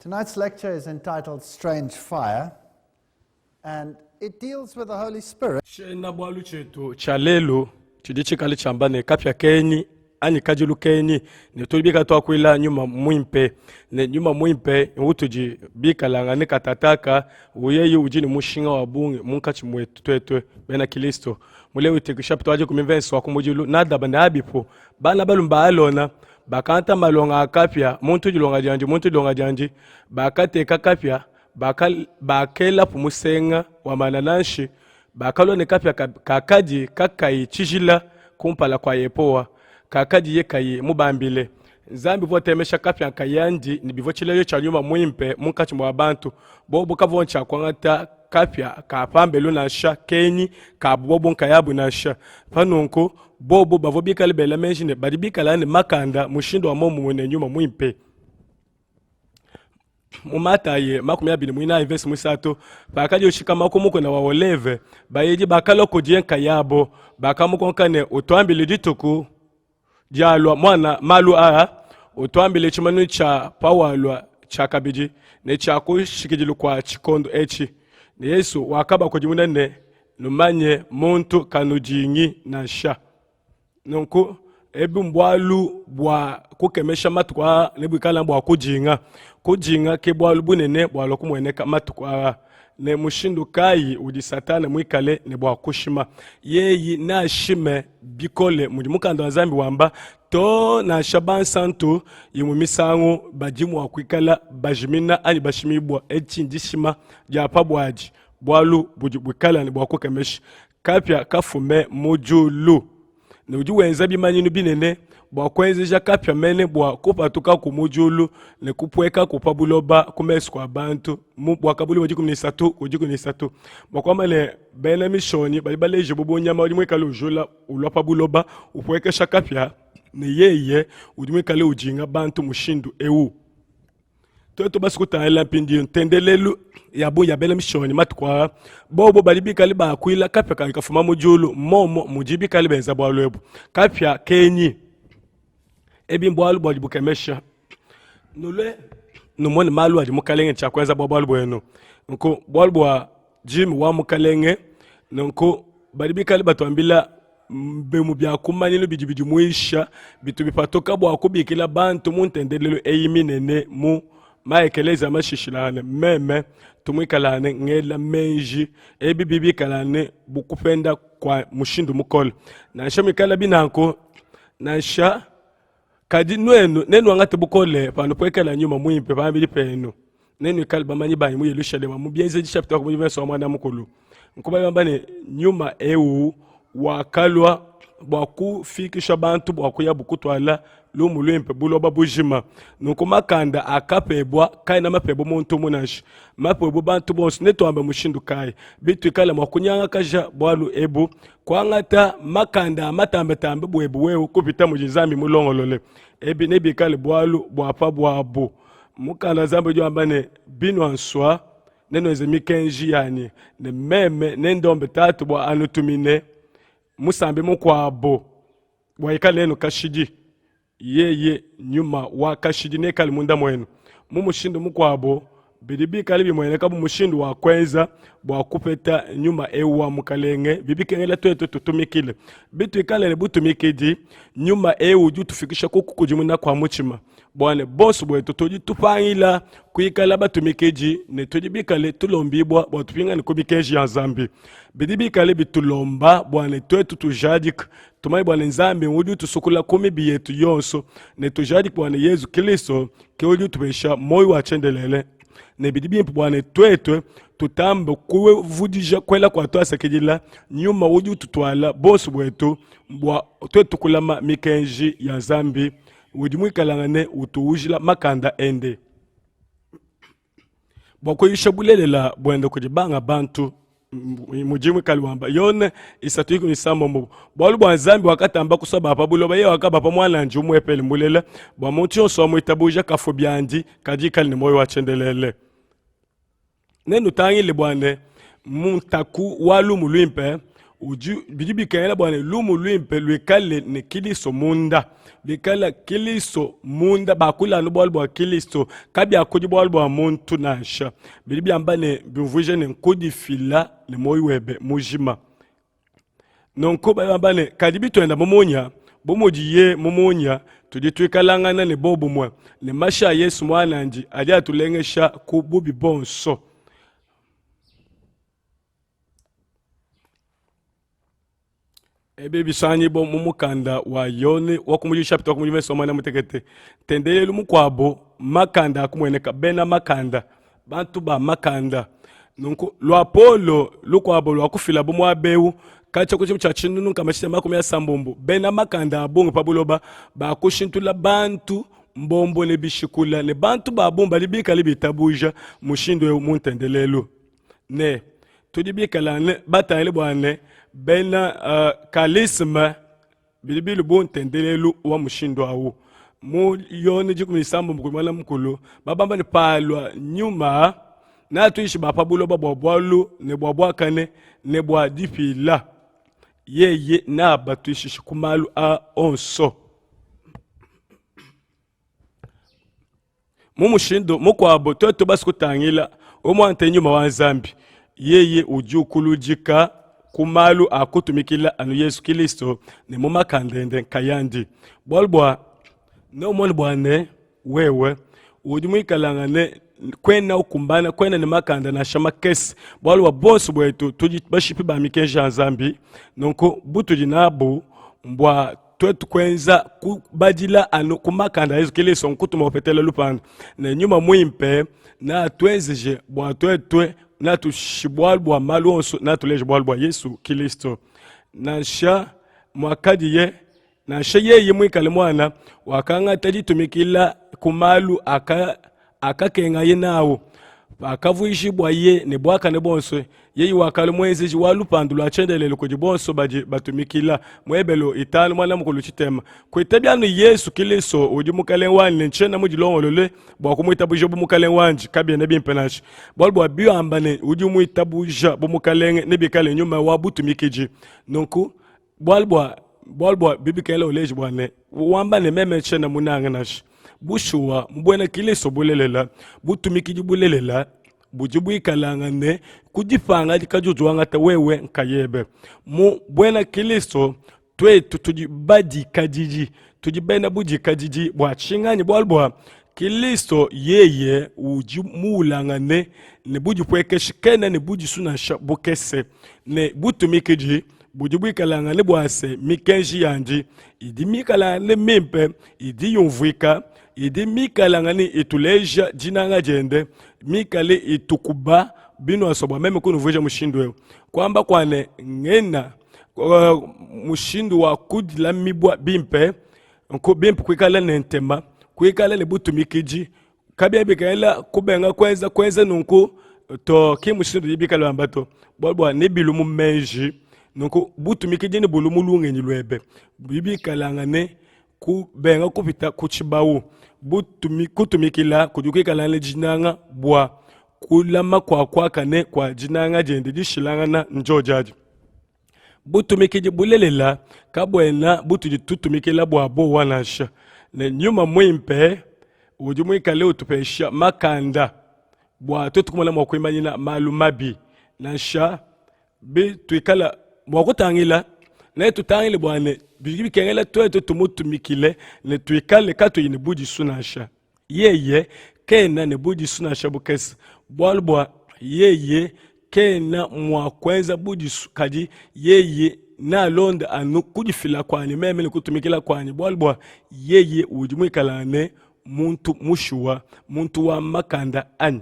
Tonight's lecture is entitled Strange Fire, and it deals with the Holy Spirit. Shena bwalu chetu chalelo chidichikali chambane kapya keni ani kajilu keni ne tulibika to akwila nyuma mwimpe ne nyuma mwimpe utuji bika langane katataka uyeyi ujini mushinga wa bunge munkachi mwetu twetwe bena Kristo mulewe tekishapto aje kumivenso akumujilu nada bana abipo bana balumba alona bakanta malonga akapya muntu dilonga janji bakate kakapya bakela pumusenga wa manananshi bakalone kapya kakaji kakai chijila kumpala kwa yepoa kakaji yekaye mubambile zambi votemesha kapya kayandi ni bivochileyo cha nyuma mwimpe munkachi mwa bantu bobo kavoncha kwangata kapya kapambelo na sha keni kabobo nkayabu na sha panonko bobo bavobika libela menjine badibika lane makanda mushindo wa momu mwene nyuma mwimpe mumataye makumi abili mwina invest musato bakaje ushika makumuko na waoleve bayeji bakaloko jenka yabo bakamuko kane utwambile dituku jalwa mwana malu a utwambile chimanu cha pawalwa cha kabiji ne cha kushikijilu kwa chikondo echi ne Yesu wakaba kujimunane numanye muntu kanujinyi na sha nonko ebi mbwalu bwa kukemesha matukwa nebikala bwa kujinga ke bwalu bunene bwalo kumweneka matukwa ne mushindu kai udi satana mwikale ne bwa kushima yeyi na shime bikole mujimukanda wazambi wamba to na shaban santo yimumisango bajimu wakwikala bajimina ani bashimibwa echinjishima japa bwaji bwalu bujibwikala ne bwa kukemesha kapya kafume mujulu ne ujiwenza bimanyinu binene bwa kwenzeja kapya mene bwa kupatuka kumujulu ne kupweka kupabuloba kumesu kwa bantu bwa kabuli wajikumnisatu bwa kwamba ne bene mishoni balibaleje bubu nyama ujimwekale ujula ulwapabuloba upwekesha kapya ne yeye ujimwekale ujinga bantu mushindu ewu toto basi kutahela mpindi ntendelelu yabu ya bele mishoni matukwa bobo balibika liba akwila kapya kakafuma mujulu momo mujibika liba enza bwa lwebu kapya kenyi ebi mbwalu bwa jibukemesha nule numone malu wa jimukalenge cha kwenza bwa bwalu bwenu nko bwalu bwa jim wa mukalenge nko balibika liba tuambila mbemu bya kumanyilo bijibiji muisha bitu bipatoka bwa kubikila bantu muntendelelu eyiminene mu maekeleza mashishilane meme tumwikalane ngela menji ebi bibikalane bukupenda kwa mushindu mukolo nasha mikala binanko nasha kadi nenu angate bukole pano pwekala nyuma mwimpe bambili peno nenu ikali bamanyi banyi muyelushale wa mubienze jishapita kwa mwenye wa mwana mukulu nkuba yambane nyuma ewu wakalwa bwakufikisha bantu bwakuya bukutwala lumu lwempe buloba bujima nuko makanda akapebwa kai na mapebo muntu munashi mapebo bantu bonse netwamba mushindu kai bitu ikala mwakunyanga kaja bwalu ebu kwangata makanda matambe tambe bwebu wewe kupita mujizambi mulongolole ebi nebi kale bwalu bwapa bwabu mukala zambe jo ambane binwanswa neno ezemikenji yani ne meme nendombe tatu bwa anutumine musambe mukwabo bwaikale eno kashiji yeye nyuma wa kashiji nekali munda mwenu mumushindu mukwabo bidibika libi mwene kabu mushindu wa kwenza bwa kupeta nyuma ewa mukalenge bibikengela twetu tutumikile bitu ikale ne butumikiji nyuma ewu ju tufikisha kukujimuna kwa muchima bwane boss bwetu toji tupangila kuikala batumikiji ne tojibikale tulombibwa bwa tupinga ni kubikeji ya zambi bidibika bitulomba bwane twetu tujadik tumai bwane nzambi uju tusukula kumi biyetu yonso ne tujadik bwane Yesu Kristo ke uju tupesha moyo wa chendelele ne bidibimpu bwane twetwe tutambe kuwe vudija kwela kwa toa sekejila nyuma uju tutwala boss bwetu bwa twetu kulama mikenji ya zambi udimwikalangane utuujila makanda ende bwako yishabulelela bwende kujibanga bantu mujimwe kalwamba yone isatuiku ni samombo bwalu bwa nzambi wakatamba kusaba hapa buloba ye wakaba pa mwana nju mwepele mbulela bwa muntu yonso mwitabuja kafu byandi kajikali ni moyo wachendelele nenu tangile bwane muntaku walu mulwimpe bidi bikengela bwana lumu lwimpe lwikale ne kiliso munda bikala kiliso munda bakula no bol bwa kiliso kabi akudi bol bwa muntu nasha bidi byambane bivuje ne nkudi fila ne moyiwebe mujima nonko bayambane kadi bitwenda momonya bomojiye momonya tudi twikalangana ne bobu mwa ne masha Yesu mwananji ali atulengesha ku bubi bonso. Ebe bisanyi bo mumukanda wa yone wakumuji chapter wakumuji verse mwana mutekete tendele mukwabo makanda akumweneka bena makanda bantu ba makanda nunku lwa polo lukwabo lwakufila bomu abeu kacha kuchimu cha chinunu kamashite makumi ya sambombo bena makanda abungu pabuloba bakushintula bantu mbombo ne bishikula ne bantu babumba libika libitabuja mushindo muntendelelo ne tudibika lane batayele bwane bena kalisma bilibili bon tendelelu wa mushindo awu mu yone jikumi sambo mkumala mkulu babamba ni palwa nyuma na tuishi bapabulo babwalu ne bwabwakane ne bwadipila yeye na batuishi kumalu a onso mu mushindo mukwabo toto basikutangila omwante nyuma wa Zambi yeye ujukulujika kumalu akutumikila anu Yesu Kristo ne mumakandende kayandi bolbwa no molbwane wewe udumuikalangane kwena ukumbana kwena ne makanda na shamakesi bolwa boss bwetu tuji bashipi ba mikenja Zambi nonko butu jinabu mbwa twetu kwenza kubajila anu kumakanda Yesu Kristo nkutuma opetela lupanda ne nyuma muimpe na twenzeje bwa twetwe na tushibwalbwa malonso na tulejibwalbwa Yesu Kristo nasha mwakadiye nasha yeye mwikale mwana wakanga tajitumikila kumalu akakenga yenawo akavuyishibwa ye ne bwaka ne bonso yeyi wakale mwezi walupandulu achendelele kuji bonso batumikila mwebelo itanu mwana mukulu chitema kwetabyanu Yesu Kristo uji mukale wani nchena muji longolole bwa kumwita bujo bumukale wanji kabye ne bimpenachi bolbo biyo ambane uji mwita buja bumukalenge ne bikale nyuma wa butumikiji nonku bolbo bibikele oleji bwane wambane meme chena munanga nashi bushuwa mbwena Kristo bulelela butumikiji bulelela bujibuikalangane kujipanga likajujuanga ta wewe nkayebe mu bwena Kristo twetu tujibadi kajiji tujibena buji kajiji bwa chingani bwalbwa Kristo yeye ujimulangane ne buji pwekeshikena ne buji sunasha bukese ne butumikiji bujibuikalangane bwase mikenji yanji idi mikalangane mimpe idi yumvwika idi mikalangani ituleja jinanga jende mikale itukuba bino asobwa meme kunuvuja mushindu kwamba kwane ngena mushindu wa kudila mibwa bimpe nko bimpe kwikala nentema kwikala ne butumikiji kabya bikaela kubenga kweza nunku to kimushindu yibikala ambato bolbwa ne bilumu meji nunku butumikiji ne bulumu lungenyi lwebe bibikalangane kubenga kupita kuchibawu kutumikila kujukikala jinanga bwa kulama kwa kane kwa jinanga jende jishilangana njojaji butumikiji bulelela kabwena butuji tutumikila bwa bo wanasha ne nyuma mwimpe ujumwikale utupesha makanda bwa tutukumala mwakwimanyina malumabi nasha bi tuikala mwakutangila na tutangile bwane bikengela twetu tumutumikile ne tuikale katu yini buji sunasha yeye kena ne buji sunasha bukesi bwalbwa yeye kena mwakwenza buji kaji yeye na londa anu kujifila kwani meme ne kutumikila kwani bwalbwa yeye ujumwikalane muntu mushuwa muntu wa makanda ani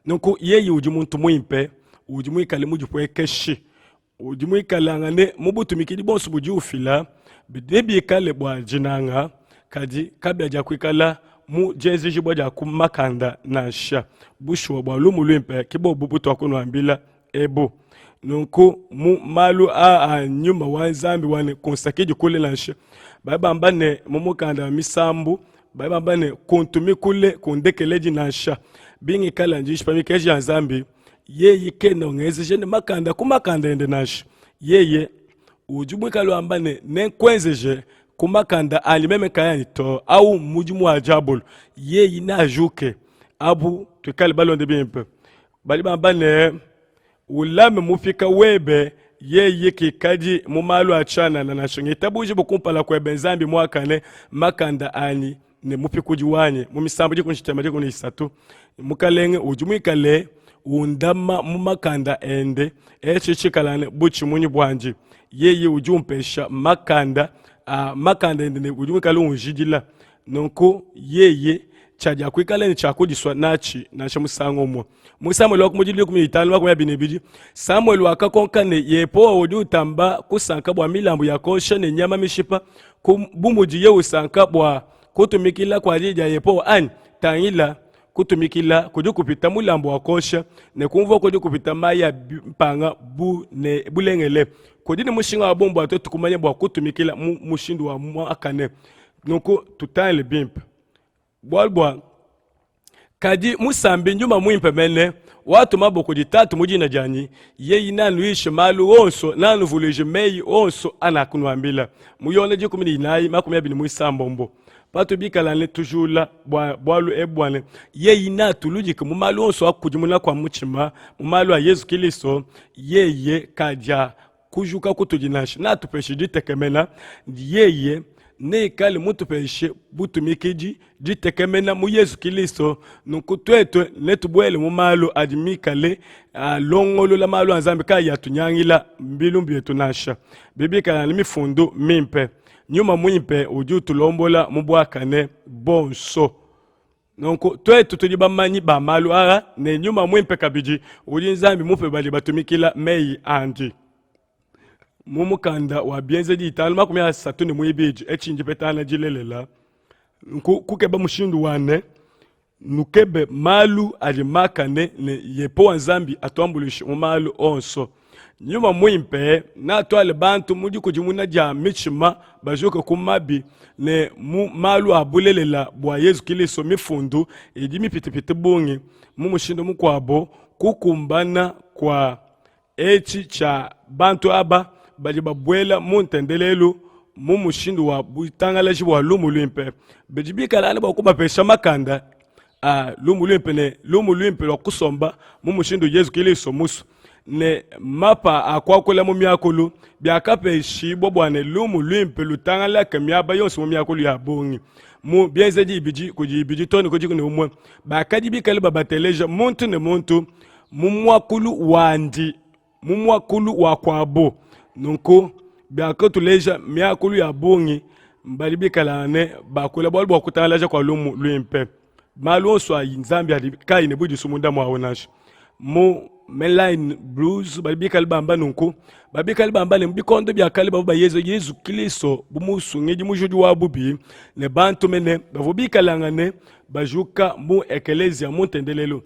nuku yeye ujumuntu mwimpe ujumwikale mujipwekeshi ujimwikalangane mubutumikili bonso bujufila bidebikale bwa jinanga kaji kabya jakwikala mu jezi bwa jakumakanda nasha bushwa bwa lumu lwimpe kibo bubuto akunwambila ebo nunku mu malu a nyuma wa Zambi wane konsakiji kule nasha babambane mumukanda misambu babambane kuntumikule kundekeleji nasha bingi kala njishi pamikeji ya Zambi yeye kena ngezi jene makanda kumakanda ende nashi yeye ujumwikalo ambane nenkwenzeje kumakanda alimeme kayani to au mujimu wa jabul yeye na juke abu tukali balonde bimpe bali bambane ulame mufika webe yeye kikaji mumalu achana na nashonge tabuji bukumpala kwa benzambi mwakane makanda ani ne mupikuji wanye mumisambo jikunchitema jikunisatu mukalenge ujumwikale undama mumakanda ende chikalane buchi munyi bwanji yeye ujumpesha makanda makanda ende ujumwikale unjidila nonko yeye chaja kwikaleni chakudiswa nachi nasha musango mwa musamuel wakumujili kumiyitano wakumya binibiji samuel wakakonkane yepo ujutamba kusanka bwa milambu yakosha ne nyama mishipa bumuji ye usanka bwa kutumikila kwa ajili ya yepo ani tangila kutumikila kuju kupita mulambu wakosha ne kumva kuju kupita maya mpanga bulengele kudini mushinga wa bombo atoto kumanya bwa kutumikila mushindu wa mwakane nuko tutale bimpa bwalbwa kadi musambi njuma mwimpe mene watu maboko ditatu mujina jani yeyi nanu ishe malu onso nanu vulije meyi onso anakunwambila muyone jikumini inayi makumi abini muisambombo patu bikalane tujula bwalu ebwane yeyi na tulujike mumalu onso akujimuna kwa muchima mumalu a Yesu Kristo yeye kaja kujuka kutujinasha na tupeshi ditekemena yeye ne kali mutu peshe butumikiji jitekemena mu Yesu Kristo nukutwetwe netubwele mu malu adimikale longolo la malu anzambe ka yatunyangila mbilumbi yetu nasha bibika na mifundu mimpe nyuma mwimpe ujutu lombola mubwakane bonso nonko twetu tujibamanyi ba malu ara ne nyuma mwimpe kabiji ujinzambi mupe bali batumikila mei andi mumukanda wa bienze di italo makumi asatu ne mwibiji echinji petana jilelela kukeba mushindu wane nukebe malu alimakane ne yepo wanzambi atuambulishi mumalu onso nyuma mwimpe na twale bantu mudi kujimuna ja michima bajoke kumabi ne malu abulelela bwa Yesu Kristo mifundu ejimi pitipiti bungi mumushindu mukwabo kukumbana kwa echi cha bantu aba bali babwela muntendelelu mumushindu wa butangalaji wa lumulwimpe bejibika lana bakuba pesha makanda lumulwimpe lwa kusomba mumushindu Yesu Kristo musu ne mapa akwakula mu myakulu byakapeshi bobwane lumulwimpe lutangala kemyaba yonse mu myakulu ya bongi mu bienze jibiji kujibiji toni kujikune umwe bakadibika libabateleja muntu ne muntu mumwakulu wandi mumwakulu wa kwabo nonko byakatuleja myakulu ya bongi mbalibikalane bakula bwalbo kutalaja kwa lumu lwimpe malonso ayinzambi ali kayine budi sumunda mwaonash mu mainline blues balibikali bamba nonko babikali bamba ne bikondo byakali baba Yesu Kristo bumusungeji mujuju wa bubi ne bantu mene bavubikalangane bajuka mu ekelezia mu tendelelo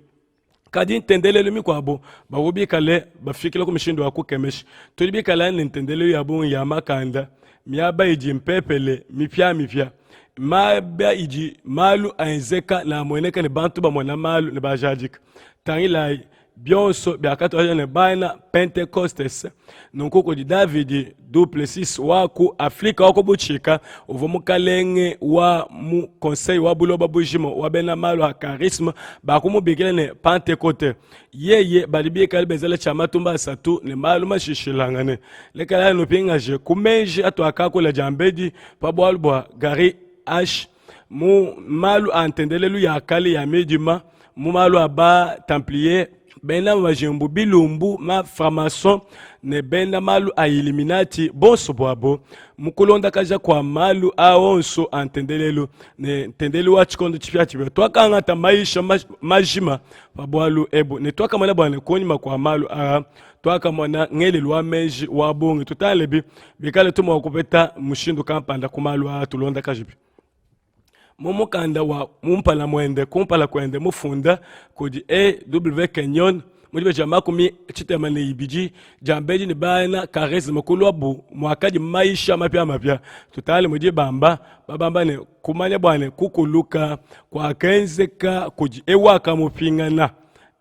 kadi ntendelelo mikwabo bawubikale bafikile kumishindo wakukemeshi tulibikala ntendelelo yabo ya makanda myaba iji mpepele mipya maba iji malu aenzeka na mweneka ne bantu ba mwana malu ne bajajika tangilai bionso byakato ne baina Pentecostes nonkoko di David Duplessis waku Afrika wako buchika uvomukalenge wa mu conseil wa buloba bujimo wa bena malu ha charisme bakumu bigele ne Pentecote yeye balibika libezele chama tumba satu ne malu mashishilangane lekala no pingaje kumeje ato akakola jambedi pabwalbwa gari h mu malu antendelelu ya kali ya medima mu malu aba templier bena majembu bilumbu ma framason ne bena malu a Illuminati bonso bwabo mukulonda kaja kwa malu aonso antendelelo ne tendelu wa chikondo chipya chibyo twakanga ta maisha majima pabwalu ebo ne twakamana bwana konyima kwa malu twakamana ngele lwa meji wa bongi tutalebi bikale tuma kupeta mushindu kampanda kumalu tulonda kajibi mumukanda wa mumpala mwende kumpala kwende mufunda kudi EW Kenyon mudibe jama kumi chitema ne ibiji jambeji ni bana charisme kulwabu mwakaji maisha mapya tutale mudi bamba babamba ne kumanya bwana kukuluka kwa kenzeka kudi ewaka mupingana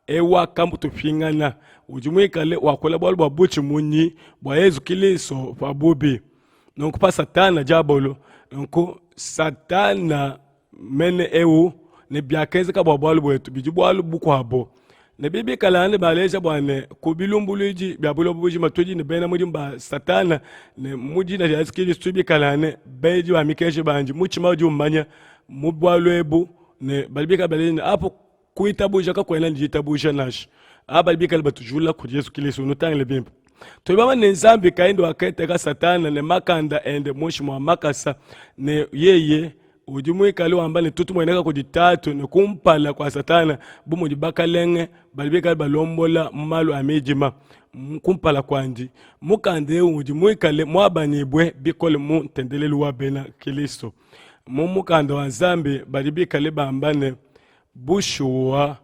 ewaka mutupingana ujimwikale wakola bwalu bwa buchi munyi bwa Yesu Kristo pabubi nonku pa satana jabolo nonku satana mene ewu ne byakeze ka bwalu bwetu biji bwalu bukwabo ne bibi kalane baleja bwane kubilumbuluji byabulo buji matoji ne bena mudi mba satana ne mudi na Yesu Kristo bi kalane beji wa mikeje banji muchi maju mmanya mubwalu ebu ne balibika balene apo kuitabuja ka kwena njitabuja nash abalibika batujula ku Yesu Kristo nutangile bimpo toibama ne nzambi kaindo aketeka satana ne makanda ende moshi mwa makasa ne yeye ujimwikali wamba ne tutu mweneka kujitatu ne kumpala kwa satana bumu jibakalenge balibika balombola mmalu amejima kumpala kwanji mukande ujimwikale mwabanibwe bikole mu tendelelu wa bena Kristo mumukanda wa nzambi balibika bambane bushuwa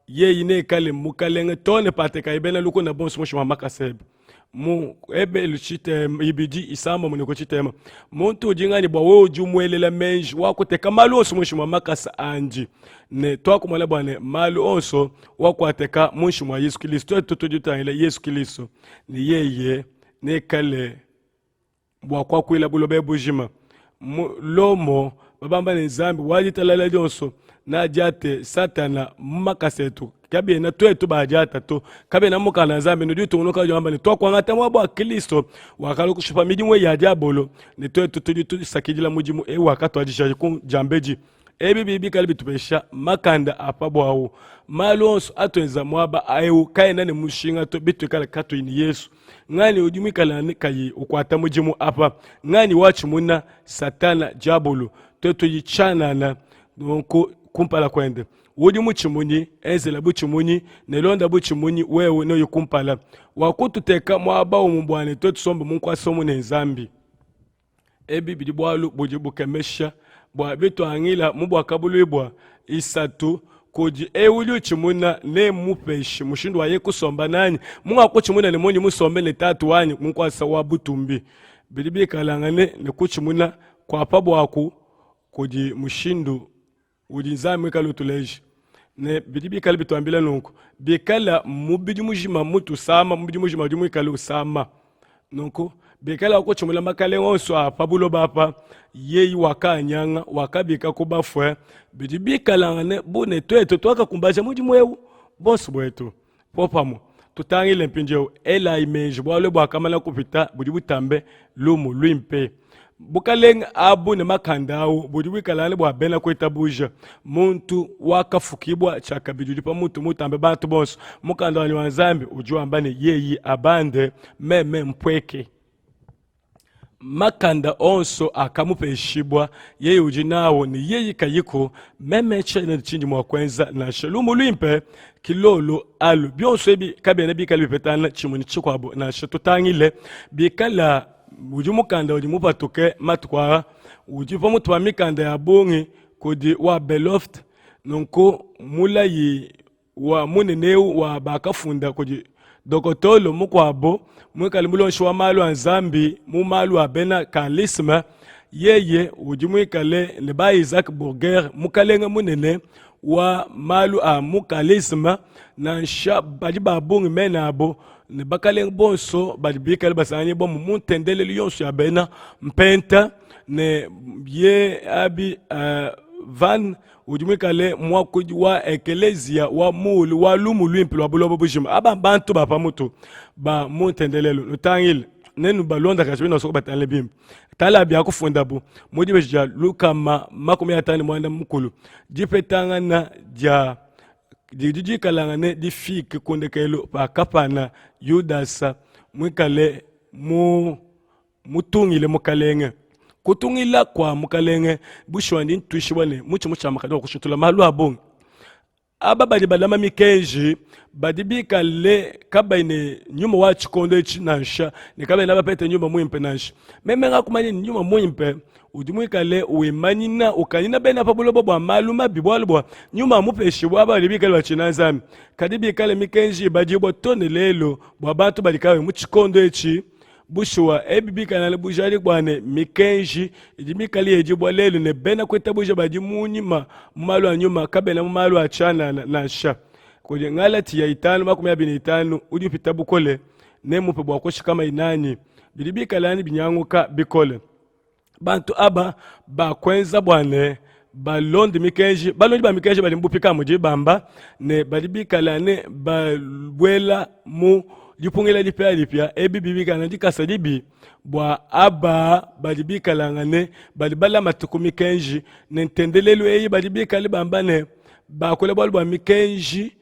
ye ine kale mukalenge tone pateka ibena luko na bonso mwa makasebe mu ebe luchite ibiji isamba muneko chitema muntu jingani bwa wewe jumwelela menji wako teka malu onso mwa makasa anji ne twako mala bwane malu onso wako ateka munshi mwa Yesu Kristo tutujutangile Yesu Kristo ni yeye ne kale bwa kwa kwila bulobe bujima lomo babamba ne nzambi wajitalala jonso na jate satana makasetu kabe na twetu bajata to kabe na mukana nzambi no ditu unoka jamba ne tokwa ngata mwabo Kristo wakalo kushupa midimwe ya jabolo ne twetu tuditu sakijila mujimu wakati wajishaje ku jambeji bibi kalbi tupesha makanda apabwawo malonso atwenza mwaba ayu kaina ne mushinga to bitu kala kato ini Yesu ngani ujumikala ne kayi ukwata mujimu apa ngani wachimuna satana jabolo twetu yichana na nko kumpala kwende wudi muchimunyi ezela buchimunyi nelonda buchimunyi wewe no yukumpala wakututeka mwaba umumbwane totusomba munkwasomo nenzambi bidi bwalu bujibukemesha bwa bitu angila mubwa kabulibwa isatu koji ewuli uchimuna ne mupeshi mushindu waye kusomba nani munga kuchimuna ne monyi musombe ne tatu wanyi munkwasa wa butumbi bidi kalangane ne kuchimuna kwa pabwa aku koji mushindu udinzami kalutuleji ne bidi kalbi tuambila nonko bikala mubidi mujima mutu sama mubidi mujima jumu kalu sama nonko bikala ko chumula makale onso apabulo bapa yeyi wakanyanga wakabika kubafwe bidi bikala ne bune tweto twaka kumbaja mujimu ewu boss bwetu popamo tutangile mpinjeo ela image bwalo bwakamala kupita budi butambe lumu lwimpe bukaleng abu ne makandawo budi wikalale bwa bena kwetabuja muntu wakafukibwa chakabidudi pa muntu mutambe bantu bonso mukanda wani wanzambi ujua ambane yeyi abande meme mpweke makanda onso akamupeshibwa yeyi ujinawo ni yeyi kayiko meme chene chinji mwakwenza na shalumu lwimpe kilolo alu byonso ebi kabene bikali bipetana chimuni chikwabo na shatutangile bikala ujimukanda ujimupatuke matkwara ujipa mutu wa mikanda ya bongi kodi wa beloft nonko mulayi wa muneneu wa bakafunda kodi dokotolo mukwabo mwikali mulonshi wa malu anzambi mu malu abena kalisma yeye ujimwikale ne ba Isaac Burger mukalenge munene wa malu a mukalisma na nsha badi babungi menabo ne bakaleng bonso badi bikali basanye bomu muntendele liyonso ya bena mpenta ne ye abi van ujumikale mwakuji wa ekelezia wa mulu wa lumu lwimpilo wa bulobo bujima aba bantu bapa mutu ba muntendelelo nutangile nenu balonda kashibina soko batanle bimbi tala bya kufunda bu mudi beja lukama makumi atani mwanda mukulu jipetanga na ja jiji kalangane di fiki kondekelo pa kapana Yudasa mwikale mutungile mukalenge kutungila kwa mukalenge bushwandi ntwishibane mucha makado kushutula malu abongi aba badi balama mikeji badi bikale kabaine nyuma wa chikondo chinansha ne kabaine abapete nyuma muimpe nansha memenga kumanye nyuma muimpe udimwikale uimanyina ukanina bena pabulobo bwa malu mabibwalubwa nyuma mupeshi bwa bali bikale bachinazami kadi bikale mikeji badi bwa tone lelo bwa bantu balikawe mu chikondo echi bushwa ebibika na bujali bwane mikenji idimikali ejibwa lelo ne bena kweta buja badi munyima malu anyuma kabena malu achana na sha kuje ngala ti ya itanu makumi abiri itanu udi pita bukole ne mupe bwa kushikama inani bilibi kalani binyanguka bikole bantu aba bakwenza bwane balondi mikenji balondi ba mikenji bali mbupika muje bamba ne balibi kalane balwela mu lipungela lipya lipya ebi bibi kana dikasadibi bwa aba balibi kalangane balibala matuku mikenji ne ntendelelu eyi balibi kali bamba ne bakola bwa mikenji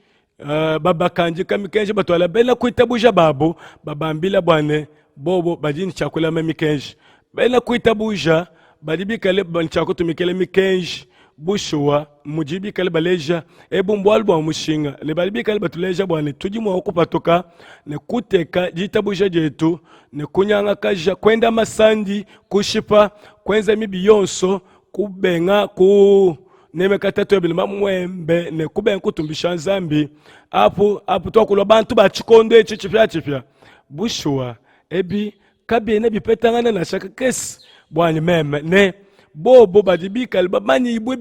babakanji ka mikenji batwala bela kuitabuja babo babambila bwane bobo bajini chakula mikenji bela kuitabuja balibi kale banchako tumikele mikenji bushuwa mujibi kale baleja ebumbu albo mushinga le balibi kale batuleja bwane tujimu okupatoka ne kuteka jitabuja jetu ne kunyanga kaja kwenda masandi kushipa kwenza mibi yonso kubenga ku neme katatu ebili mamwembe ne kubenga kutumbisha nzambi apu twakulwa bantu bachikonde chichipya bushuwa ebi kabine bipetangana na shaka kesi bwani meme ne bobo badibikale bamanyi ibwe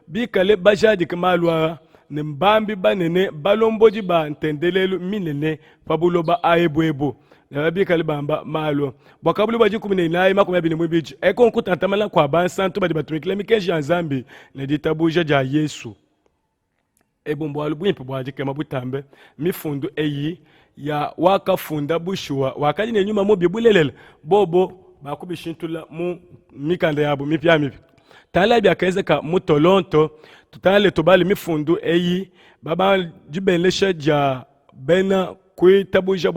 bikale bajadi kemalwa ne mbambi banene balomboji ba ntendelelu minene pabuloba aebwebo na bikale bamba malo bwakabulu baji 19 makumi abiri mwibiji eko nkutantamala kwa bansantu badi batumikile mikenji ya nzambi ne ditabuja ja Yesu ebumbu alubwimpi bwaji kema butambe mifundu eyi ya wakafunda bushuwa wakali ne nyuma mu bibulelele bobo bakubishintula mu mikanda yabo mipya tala byakeze ka mutolonto tutale tubali mifundu eyi baba jibenlesha ja bena kuitabuja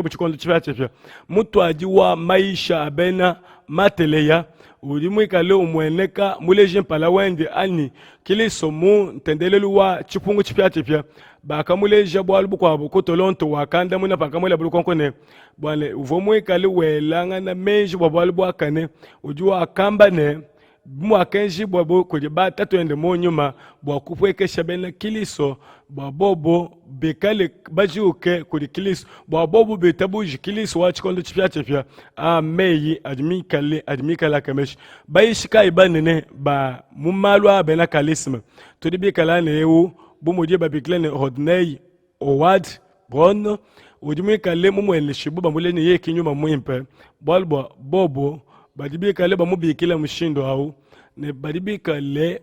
buchikondo chipya mutwaji wa maisha abena mateleya ulimwikale umweneka muleje mpala wende ani kiliso mu ntendelelu wa chipungu chipya bakamuleja bwalubu kwabo kutolonto wakanda muna pakamula bulukonkone bwane uvomwikale welanga na menji bwalubu akane ujuwa akamba ne mwakenji bwabo kuje batatu ende monyuma bwakupwekesha bena kiliso bwabobo bekale bajuke kuli kiliso bwabobo betabuji kiliso wachikondo chipya ameyi admikala kamesh bayishika ibanene ba mumalwa bena kalisma tudibikala ne ewu bumuje babiklene hodney owad bron udimikale mumwele shibu bamulene yeki nyuma mwimpe bwalbwa bobo badibikale bamubikila mushindo au ne badibikale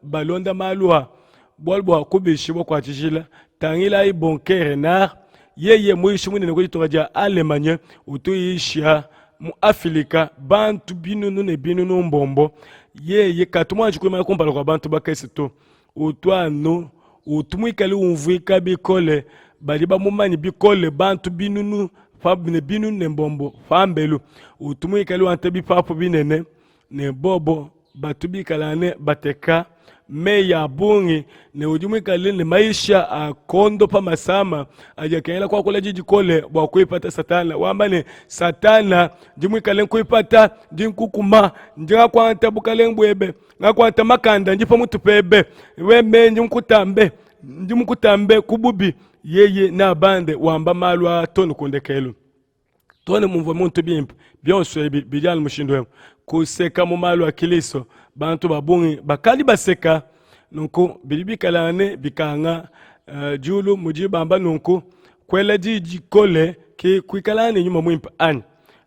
balonda malwa bwalbwa kubishibwa kwa chijila tangila ibonke renard yeye mwishi mwine kujitunga ja Alemanya utuisha mu Afrika bantu binunu ne binunu mbombo yeye katumwanji kwema kumpala kwa bantu bakesito utwano utumwikale umvika bikole baliba mumanyi bikole bantu binunu fabine binunu ne mbombo fambelu utumwikale wante bipapo binene ne bobo batubikalane bateka meya bungi ne ujumwikale ne maisha akondo pa masama ajakela kwa kula jijikole bwa kuipata satana wambane satana jumwikale kuipata jinkukuma njinga kwa ntabukale mbwebe ngakwanta makanda njipa mutupebe weme njimkutambe kububi yeye na bande wamba malwa tonu kundekelu tone mumva muntu bimpa byonso ebi bijana mushindo kuseka mu malwa kiliso bantu babungi bakali baseka nuko bilibikalane bikanga julu mujibamba nuko kwela jikole ki kwikalane nyuma mwimpa ani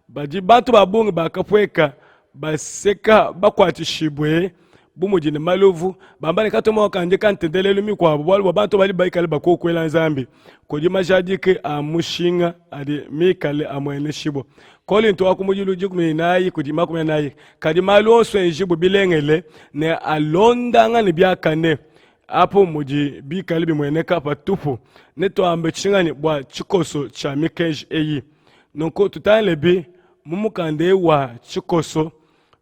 baji bantu babungi bakapweka baseka bakwatishibwe bumujine maluvu bambane katoma wakanje kantendelelu mikwabo bwalwa bantu bali baikale bakokwela nzambi kujima jadike amushinga adi mikale amwene shibo koli nto akumujilu jikumi nayi kujima kumya nayi kadi malonso enjibu bilengele ne alonda ngani byakane apo muji bikale bimwene kapa tupu neto ambe chingani bwa chikoso cha mikenji eyi nonko tutale bi mumukande wa chikoso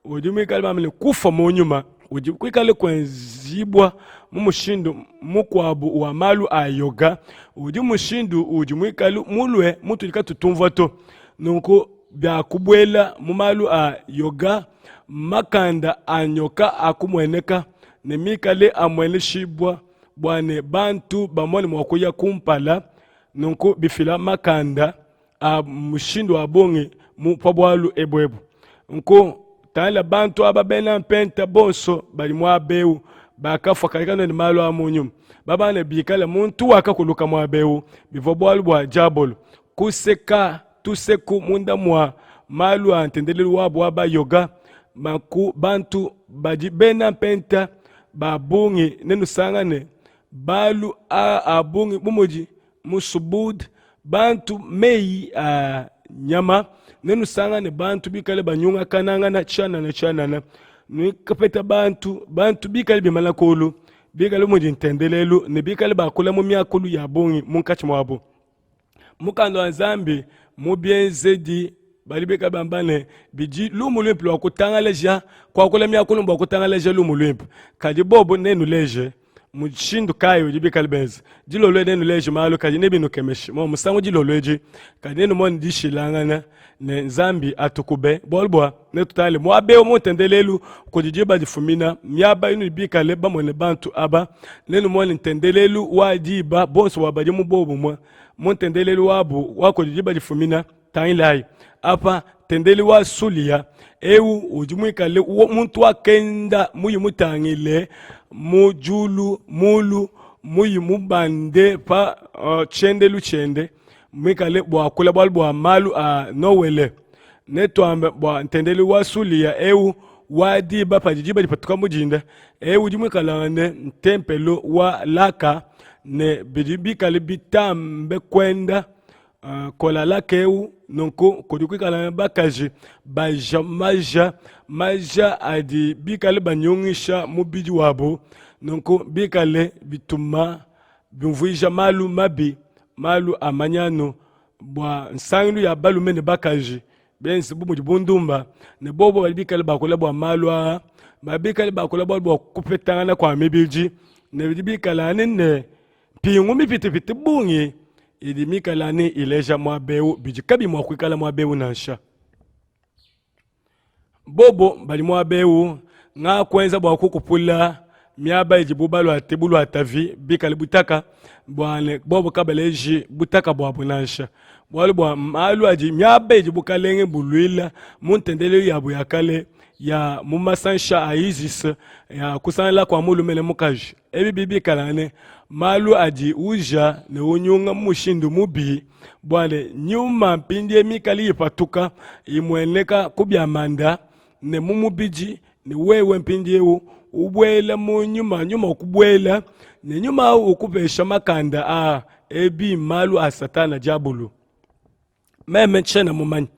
ujimikale bamile kufa monyuma ujikwikale kwenzibwa mumushindu mukwabu wa malu ayoga ujimushindu ujimwikale mulwe mutu likatutumva to nuko byakubwela mumalu ayoga makanda anyoka akumweneka nemikale amwene shibwa bwane bantu bamoni mwakuya kumpala nuko bifila makanda mushindu abonge mupabwalu ebwebu nko tala bantu ababena mpenta bonso bali mwabeu bakafa kalikano ni malu amunyu baba ne bikale muntu waka kuluka mwabeu bivobwalu bwa jabolo kuseka tuseku munda mwa malu antendelelu wabo waba yoga maku bantu baji bena penta babungi nenu sangane balu abungi bumoji musubud bantu mei nyama nenu sangane bantu bikale banyunga kananga na chana nui kapeta bantu bikale bimala kolu bikale muji ntendelelu ne bikale bakula mu myakulu ya bungi munkachi mwabo mukando wa zambi mubienzedi balibeka bambane biji lumu limpi lwa kutanga leja kwa kula myakulu mba kutanga leja lumu limpi kaji bobo nenu leje mushindu kayo jibika libezi jilolwe nenu leje maalo kaji nebi nukemeshi musangu jilolweji kaji nenu mwani dishilangana ne nzambi atukube bolbwa ne tutale mwabeo mwentendelelu kujijiba jifumina myaba inu ibika leba mwene bantu aba nenu mwani ntendelelu wajiba bonsu wabaji mubobu mwa mwentendelelu wabu wako jijiba jifumina tailai apa tendeli wa sulia ewu ujumuika le muntu wakenda muyi mutangile mujulu mulu muyi mubande pa chende mwikale bwa kula bwa malu nowele netwambe bwa tendeli wa sulia ewu wadiba pa jijiba jipatuka mujinda ewu jumuika ne tempelo wa laka ne bijibika le bitambe kwenda kola lakeu nonko kodukikala bakaji baja maja adi bikale banyongisha mubiji wabo nonko bikale bituma bimvuisha malu amanyano bwa nsangilu ya balu mene bakaji bensi bumu bundumba ne bobo bikale bakola bwa malu babikale bakola bwa kupetana kwa mibiji ne bikala nene pingu mipiti bungi idi mikalani ileja mwabeu bijikabi mwakwikala mwabeu nansha bobo bali mwabeu nga kwenza bwa kukupula myaba ijibuba lwa tebulu atavi bikali butaka bwane bobo kabaleji butaka bwa bunansha bwali bwa malu aji myaba ijibuka lenge bulwila muntendele yabu yakale ya mumasansha aizis ya kusanla kwa mulu mele mukaji ebi bibi kalane malu aji uja ne unyunga mushindu mubi bwane nyuma pindie mikali ipatuka imweneka kubya manda ne mumubiji ne wewe mpindie ubwela mu nyuma ukubwela ne nyuma ukupesha makanda ebi malu asatana jabulu meme chena mumanyi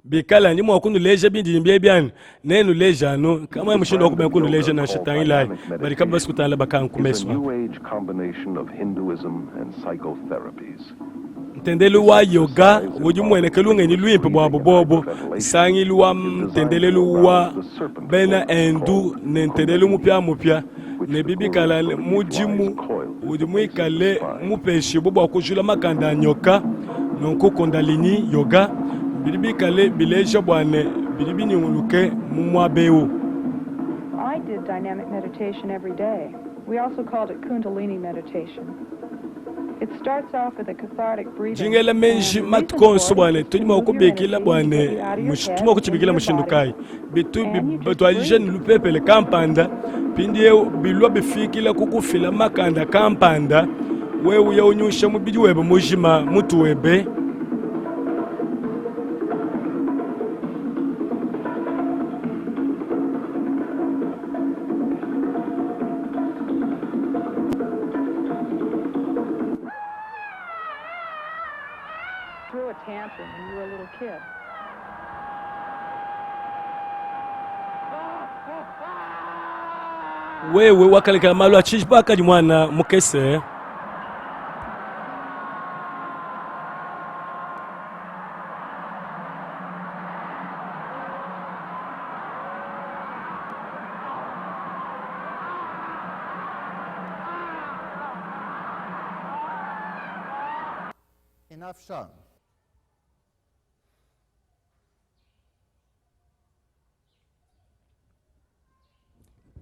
bikala ni mwakundu leje bindi mbyebyani nenu leja no kama mushindo okuba kundu leje na shetani lai bali kabba sikutala bakan kumeswa tendelu wa yoga wujumwene kelunge ni luimpe bwabo bobo sangilu wa tendelu wa bena endu ne tendelu mupya ne bibikala mujimu wujumwikale mupeshi bobo akujula makanda nyoka nonko kondalini yoga bilibi kale bileja bwane bilibi nyuluke mumwabeu. I did dynamic meditation every day. We also called it Kundalini meditation. It starts off with a cathartic breathing. Jingela menji matkonso bwane tunyuma okubekila bwane mushituma kuchibikila mushindukai bitu batwajije nilupepele kampanda pindie bilwa bifikila kukufila makanda kampanda wewe ya unyusha mubiji webe mujima mutu webe threw a tantrum when you were a little kid. wewe wakalekala malu achishbaka jimwana mukese Enough shown.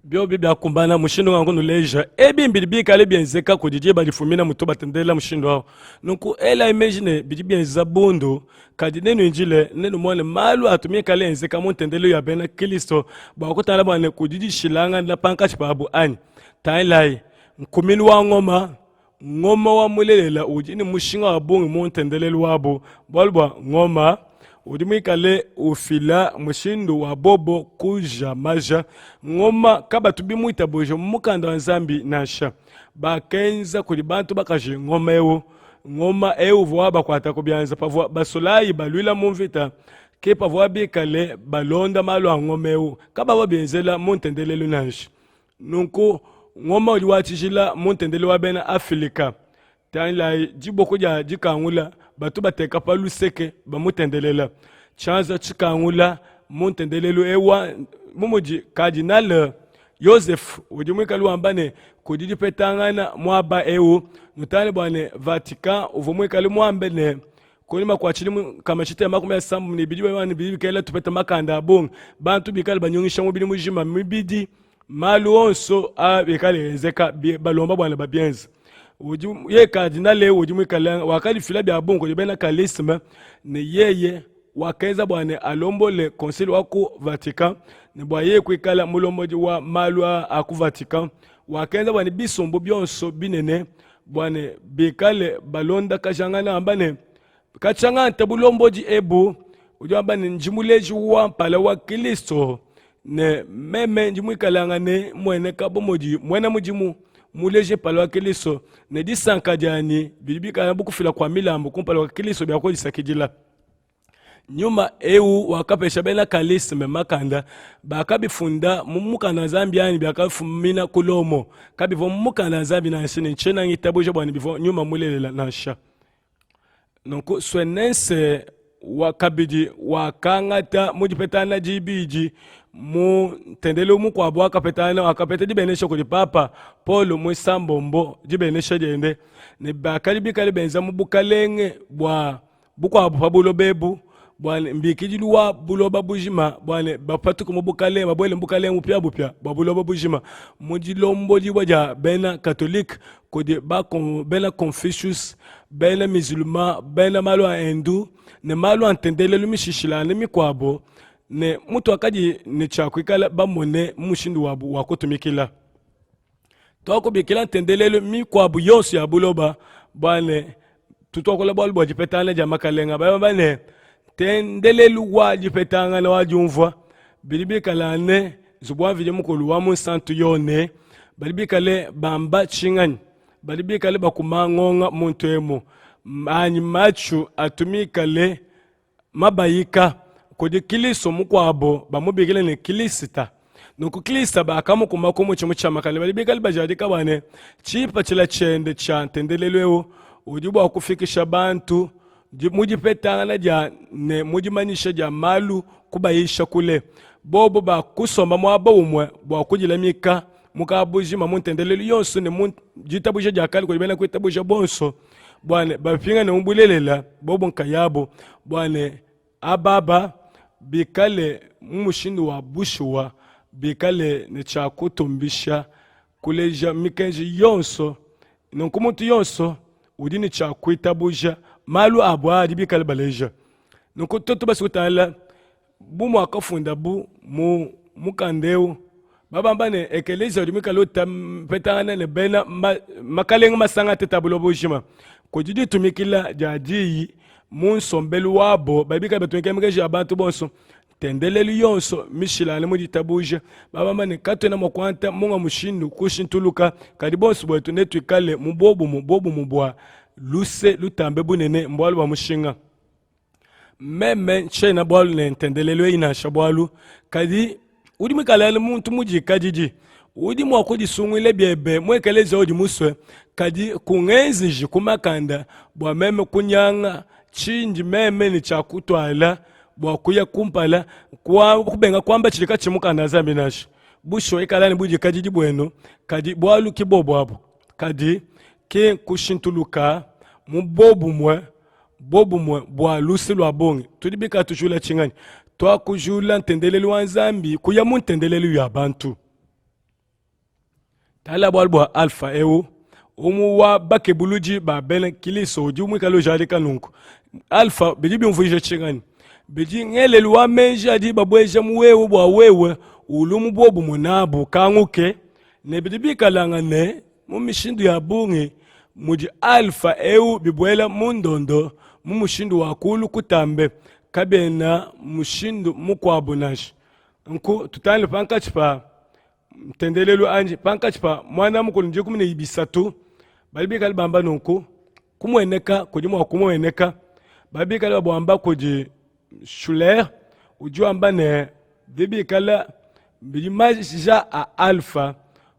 bio bibia kumbana mushindo wangu nuleja ebi mbili bikale bienzeka kujije balifumina mutoba tendela mushindo wao nuku ela imagine bidibia zabundo kadi nenu injile nenu mwane malu atumie kale enzeka montendelo ya bena Kristo ba kutala bane kujiji shilanga na pankachi babu ani tailai nkumini wa ngoma wa mulelela ujini mushinga wabungi muntendelelu wabo bolbwa ngoma udimikale ufila mushindu wa bobo kuja maja ngoma kaba tubimuita bojo mukanda wa Nzambi nasha bakenza kuli bantu bakaje ngoma ewu voa bakwata kubyanza pavua basolayi balwila mumvita ke pavua bikale balonda malo a ngoma ewu kaba wabenzela muntendelelu nasha nunku ngoma uliwachishila muntendele wa bena Afrika tanla jiboko ja jikangula batu bateka paluseke bamutendelela chanza chikangula muntendelelu ewa mumuji Cardinal Joseph ujimwika luambane kujiji petangana mwaba ewu nutane bwane Vatican uvumwika luambane kulima kwa chilimu kama chite makumi ya sambu nibidiwe wani bidiwe kaila tupeta makanda abong bantu bikali banyongisha mubidi mujima mibidi malu onso a bikali ezeka balomba bwana babienza ye Cardinal ujimwika wakali fila bya bongo libena kalisma ne yeye wakeza bwana alombo le conseil wako Vatican ne bwaye kwikala mulomboji wa malu aku Vatican wakeza bwana bisombo byonso binene bwana bikale balonda kajangana ambane kachanga tabulomboji ebu ujambane njimuleji wa pala wa Kristo ne meme njimwikalanga ne mwene kabomoji mwene mujimu muleje pala wa Kristo ne disanka jani bibika na bukufila kwa milambo kumpala wa Kristo byako disakijila nyuma ewu wakapesha bena kalisme makanda bakabifunda mumukanda Zambiani byakafumina kulomo kabivo mumukanda Zambi na nshine nchena ngitabuja bwani bifo nyuma mulelela nasha nonku swenense wakabidi wakangata mujipetana jibiji mu tendele mu kwa bwa kapetana wakapeta dibenesha kuli papa Paulo Mwisambombo dibenesha jende ne bakali bikali benza mu bukalenge bwa bukwa pabulo bebu bwana mbikijiluwa buloba bujima bwana bapatuko mu bukalenge babwele mbukale mupya bupya babuloba bujima mujilombo jiwaja bena catholique kodi bakon bena Confucius bena musulman bena malo a hindu ne malo antendele lumishishila ne mikwabo ne mutu akaji ne chakwikala bamone mushindu wabu wakutumikila toko bikila antendele mikwabo yonso ya buloba bwane tutokola bolbo jipetana jamakalenga bane tendelelu wa jipetanga na wajumva bilibikala ne zubwa vije mukolu wa musantu yone balibikale bamba chingani balibikale bakumangonga muntu emo anyi machu atumikale mabayika kodi kiliso mukwabo bamubikile ne kilisita nuku kilisa bakamu kumakumu chimu chamakale balibikale bajadika bane chipa chila chende cha tendelelwewo ujibu wa kufikisha bantu mujipetana ja ne mujimanisha ja malu kubayisha kule bobo ba kusomba mwaba umwe bwa kujilamika mukabujima muntendelelo yonso ne jitabuje jakali kulibena kwitabuje bonso bwane bapinga ne umbulelela bobo nkayabo bwane ababa bikale mumushindu wa bushuwa bikale ne chakutumbisha kuleja mikenji yonso nonkumuntu yonso udini chakwitabuja malu abwa bikale baleja nonkutoto basutala bumu akafunda bu mukandeu babambane ekeleza udimikalo petana ne bena makaleng masanga tetabulo bujima kujidi tumikila jadi munsombelu wabo babika betumike mikeje abantu bonso tendelelu yonso mishilane muditabuja babambane katona mokwanta munga mushindu kushintuluka kadi bonso bwetu netwikale mubobu mubwa luse lutambe bunene mbwalu wa mushinga meme nchena bwalu ne tendelelu ina shabwalu kadi udi mikalele muntu muji kajiji udi mwakudi sungwile biebe mwekeleze odi muswe kadi kungenziji kumakanda bwa meme kunyanga chinji meme ni chakutwala bwa kuya kumpala kwa kubenga kwamba chilika chimukanda Zambi nasho busho ikalani buji kajiji bwenu kadi bwalu kibobo abo kadi ke kushintuluka mubobu mwe bwa lusi lwa bongi tudibika tushula chingani twa kujula ntendelelu wa Nzambi kuya muntendelelu ya bantu tala bwa alfa ewu umuwa bakebuluji ba bene kiliso ujumwi kalo jali kanunku alfa bijibi mvuje chingani biji ngelelu wa menja di babweja muwewe bwa wewe ulumu bobu munabu kanguke ne bidi kalanga ne mumishindu ya bungi muji alfa eu bibwela mundondo mumushindu wakulu kutambe kabena mushindu mukwabunashi nku tutali pankachipa mtendelelu anje pankachipa mwana mukulu nje kumine ibisatu balibi kali bamba nonku kumweneka kujimu wakumweneka balibi kali babwamba kuji shulaire uju amba ne bibi kala bidi maja a alpha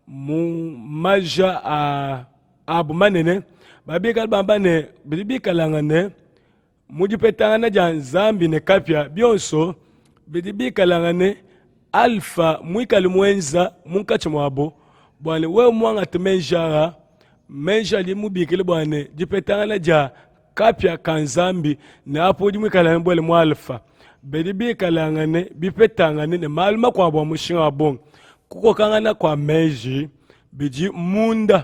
mu maja a abumanene balibi kali bamba ne bidi kalanga ne mujipetanga na janzambi ne kapya bionso bidi kalanga ne alpha mwikali mwenza munkachi mwabo bwane we mwanga temenjara menja li mubikile bwane jipetanga na ja kapya kanzambi ne apo di mwikala mbole mu alpha bedi kalanga ne bipetanga ne maluma kwa bwa mushinga bon kuko kangana kwa meji biji munda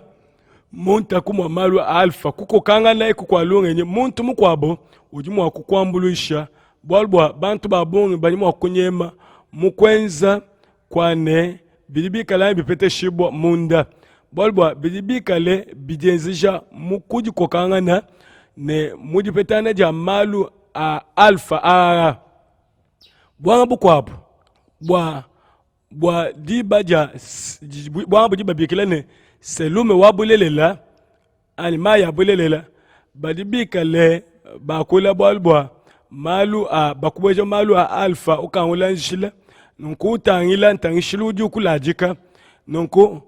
munta kumwa malu alpha kuko kangana iku kwa lungenye muntu mukwabo ujimu wa kukwambuluisha bwalbwa bantu babonge banyimu wa kunyema mukwenza kwane bidibi kala bipete shibwa munda bolbwa bidibi kale bidenzija mukuji kokangana ne mujipetana ja malu a alpha a bwanga bukwapo bwa diba ja bwanga budiba bikile ne selume wabulelela anima ya bulelela badibi kale bakula bolbwa malu a bakubweja malu a alpha ukangula njila nunku utangila ntangishila uji ukulajika nunku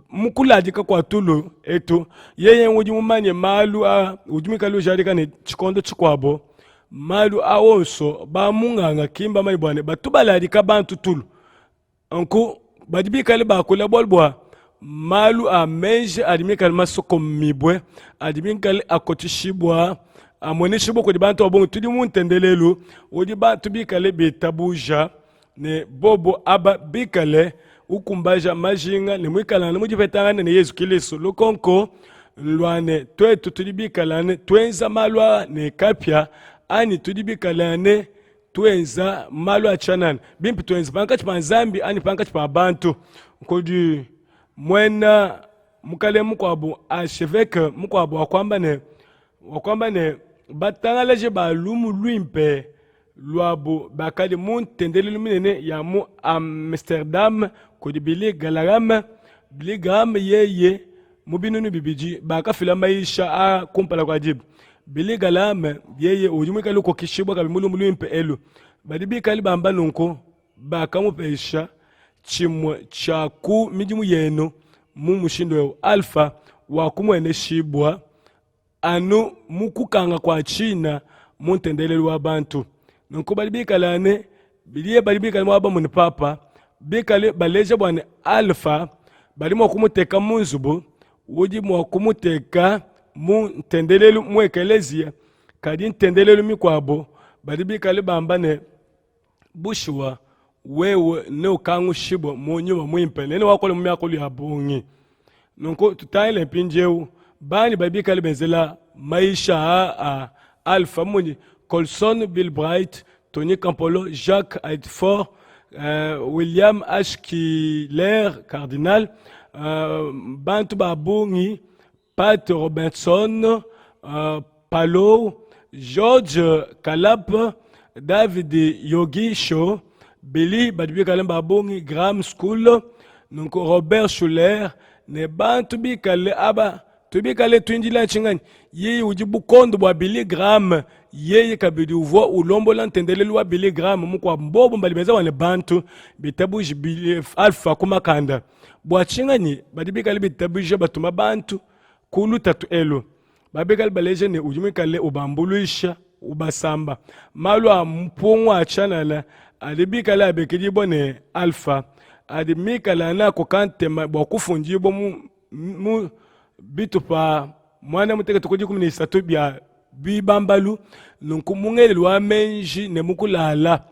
mukulajika kwa tulu etu yeye uji mumanye malu a ujimikalu jarika ne chikondo chikwabo malu a onso ba munganga kimba maibwane batubalajika bantu tulu nunku badibikali bakula bolbwa malu a menje adimikali masoko mibwe adimikali akotishibwa amwene shibo kodi bantu wabongo tudi muntendelelu odi bantu bikale betabuja ne bobo aba bikale ukumbaja majinga ne mwikala ne mujipetanga ne Yesu Kristo lokonko lwane twetu tudi bikala ne twenza malwa ne kapya ani tudi bikala ne twenza malwa chanana bimpi twenza pankachi panzambi ani pankachi pa bantu kodi mwena mukale mukwabo archevêque mukwabo wakwamba ne batangalaje balumu luimpe luabo bakali mun tendele minene ya mu Amsterdam kodi Billy Graham yeye mubinunu bibiji bakafila maisha a kumpala kwa jibu Billy Graham yeye ujumika luko kishibwa kabimulu luimpe elu badibi kali bamba nunko bakamupesha chimwe chaku mijimu yenu mu mushindo alpha wakumwene shibwa anu mukukanga kwa China muntendelelu wa bantu nunku balibikalane biliye balibikale mwaba muni papa bikale baleje bwane alpha bali mwakumuteka munzubu uji mwakumuteka muntendelelu mwekelezia kadi ntendelelu mikwabo balibikale bambane bushiwa wewe ne ukangu shibo munyuma mwimpe nene wakole mumyakulu ya bungi nunku tutayile pinjeu bani babikale benzela maisha a alpha muni Colson Bilbright Tony Campolo Jacques Aidfort William H. Killer cardinal bantu babungi Pat Robertson Palo George Calap David Yogi Show Billy badibikale babungi Graham School nunku Robert Schuller ne bantu bikale aba tubikale twinjila chingani yeye ujibu kondo bwa Billy Graham yeye kabidi uvo ulombo la ntendelelu wa Billy Graham mukwa mbobo mbalibeza wane bantu bitabuji alpha kumakanda bwa chingani badibikale bitabuji batuma bantu kulu tatu elu babikale baleje ne ujumikale ubambuluisha ubasamba malu a mpungwa achanala adibikale abekidi bone alpha adimikala na kokante bwa kufunjibo mu bitu pa mwana muteke tukuji kumini satu bia bibambalu nunku mungele wa menji ne mukulala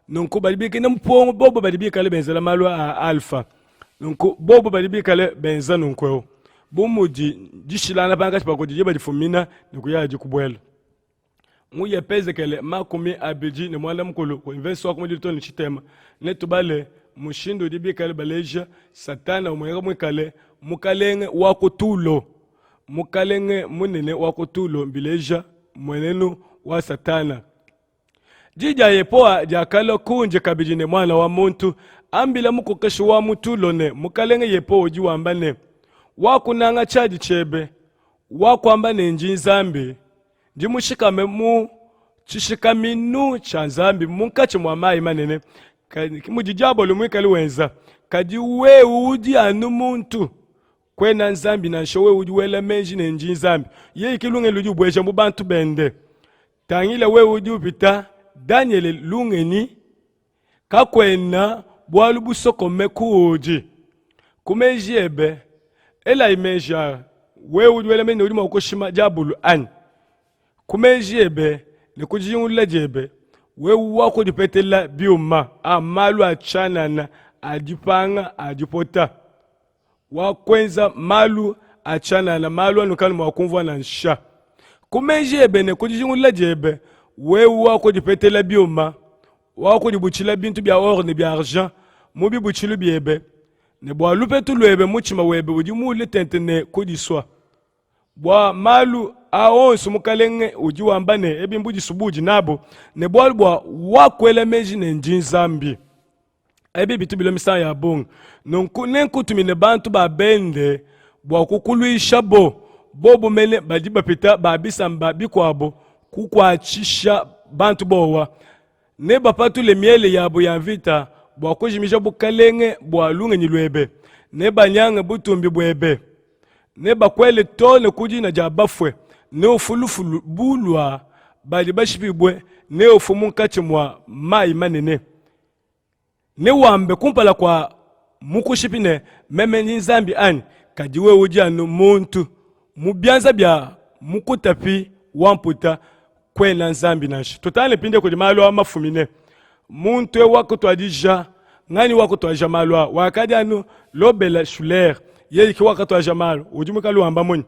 nunku balibike ne mpongo bobo balibike le benzela malu a alpha nunku bobo balibike le benza nunku bumuji jishilana banga chipako jiba difumina nikuyaji kubwela muye peze kele makumi abiji ne mwana mkulu ko investo ko mudito ni chitema ne tubale mushindo dibikale baleja satana umweka mwikale mukalenge wakutulo mukalenge munene wakutulo mbileja mwenenu wa satana jija yepoa jakalo kunje kabijine mwana wa muntu ambila mukokeshi wa mutulo ne mukalenge yepo oji wambane wakunanga chaji chebe wakwamba nenji nzambi ndimushikame mu chishikaminu cha nzambi munkachi mwa mai manene mujijabo lumwikali wenza kadi we udi anu muntu kwena nzambi na showe udi wela menji nenji nzambi ye ikilunge ludi ubweja mu bantu bende tangile we udi upita Daniel lungeni kakwena bwalu busoko mekuoji kumejebe ela imeja we udi wela menji udi mwakoshima jabulu ani kumejebe ne kujiyungula jebe we wako dipetela bioma amalu achanana adipanga adipota wakwenza malu achanana malu anukani mwakumvwa na nsha kumejebe ne kujiyungula jebe we wako dipetela bioma wako dibuchila bintu bia or ne bia argent mubi buchilu biebe ne bwa lupetu lwebe muchima webe ujimule tentene kudiswa bwa malu aonsu mukalenge uji wambane ebimbuji subuji nabo ne bwa lubwa wakwele meji nenji nzambi ebi bitu bilo misa ya bongo nenkutumine bantu babende bwa kukuluisha bobo mene badiba pita babisamba bikwabo kukwachisha bantu bowa ne bapatu le miele yabo ya vita bwa kujimisha bukalenge bwa lunge nyilwebe ne banyange butumbi bwebe ne bakwele tone kujina jabafwe ne ufulufulu bulwa bali bashibibwe ne ufumu nkati mwa mai manene ne wambe kumpala kwa mukushipine meme nzambi ani kadiwe ujanu muntu mubyanza bya mukutapi wamputa kwena nzambi nashi totale pinde kudi malwa mafumine muntu wakutwadija ngani wakutwaja malwa wakadi anu lobela shuler ye ki wakatwa jamal ujumuka luamba moni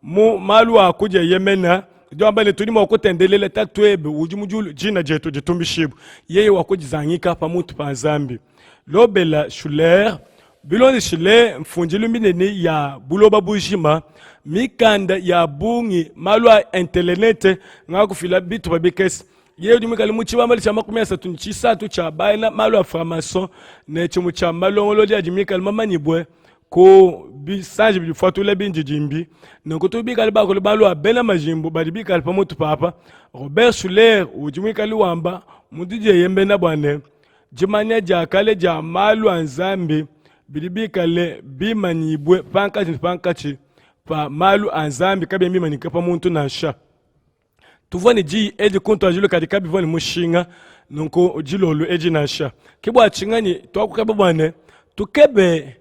mu malu akuja yemena jamba ne tunima okutendelele tatwebe ujumujulu jina jetu jitumbishibu yeye wakujizangika pa mutu pa nzambi lobela shuler biloni shile mfunjilu minene ya buloba bujima mikanda ya bungi malu internet ngakufila bitu babikesi ye ujumuka limuchiba mali chama kumesa tunchisa cha baina malu framason ne chimucha malongolo dia jimika mamanyibwe ko bi sanji bi fatula binji jimbi nkoto bi kalba ko balu abena majimbo badi bi kalpa mutu papa Robert Schuller ujimi kali wamba mudije yembe na bwane jimanya ja kale ja malu anzambi bidibi kale bi manibwe pankati pa malu anzambi kabe mi manika pa muntu na sha tuvoni ji eji kunto ajulu kadika bivoni mushinga nonko jilolo eji na sha kibwa chingani twakukaba bwane tukebe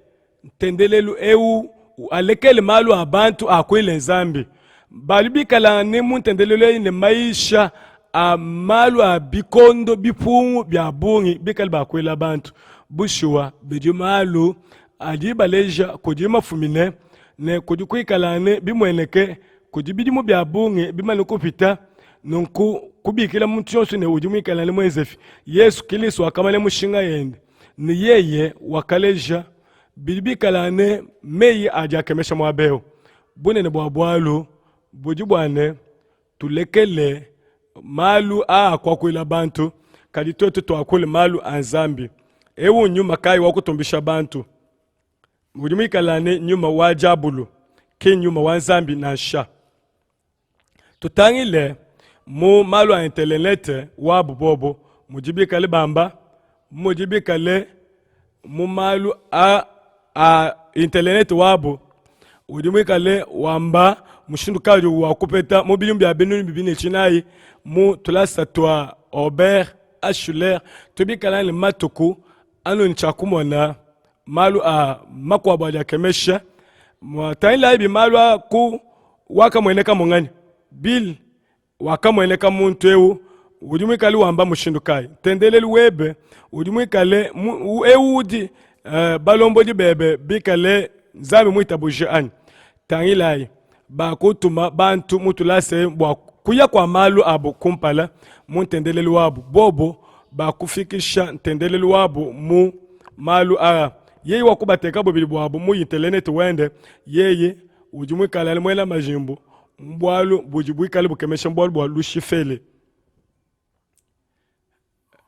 tendelelu eu alekele malu abantu akwele nzambi balibikala ne muntendelelu ne maisha a malu abikondo bipungu bya bungi bikali bakwele abantu bushuwa beji malu adibaleja kodi mafumine ne kodi kwikala ne bimweneke kodi bidimu bya bungi bimani kupita nonku kubikila muntu yonse ne ujimikala ne mwezefi Yesu Kristo akamale mushinga yende ni yeye wakaleja bilibikala meyi ajakemesha mwabeo bune ne bwabwalu bujibwane tulekele malu kwa kwila bantu kadi toto twakule malu anzambi ewu nyuma kai wakutumbisha bantu bujimikala nyuma wajabulu ke nyuma wanzambi na sha tutangile mu malu a internet wabu bobo mujibikale bamba mujibikale mu malu a internet wabo ujumikale wamba mushindu kaji wakupeta mobilium bya benuni bibine chinayi mu tulasa twa Robert Schuller tubikala le matuku anu nchakumona malu a makwa bwa kemesha mwataila ibi malu ku waka mweneka mongani bil waka mweneka muntu ewu ujumikale wamba mushindu kai tendelele webe ujumikale ewudi balombo di bebe bikale nzambi mwita buje ani tangilai ba kutuma bantu mutulase bwa kuya kwa malu abo kumpala mu ntendelelu wabu bobo ba kufikisha ntendelelu wabu mu malu ara yeye wakubateka bobili bwabo mu internet wende yeye ujumwikala mwela majimbo mbwalu bujibwikala bukemesha mbwalu bwa lushifele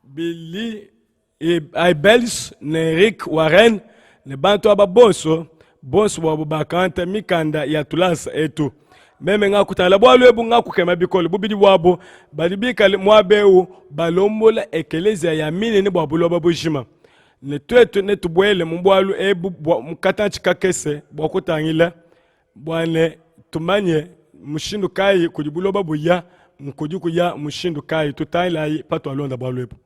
Billy Ibels ne Rick Warren ne bantu aba bonso wabo bakanta mikanda ya tulasa etu meme nga kutala bwalu ebu nga kukema bikolo bubidi wabo balibika mwabeu balombola ekelezia ya mine ne bwabulo babujima ne twetu ne tubwele mbwalu ebu mkatanchi kakese bwakutangila bwane tumanye mushindu kai kujibulo babuya nkujuku ya mushindu kai tutayila patu alonda bwalu ebu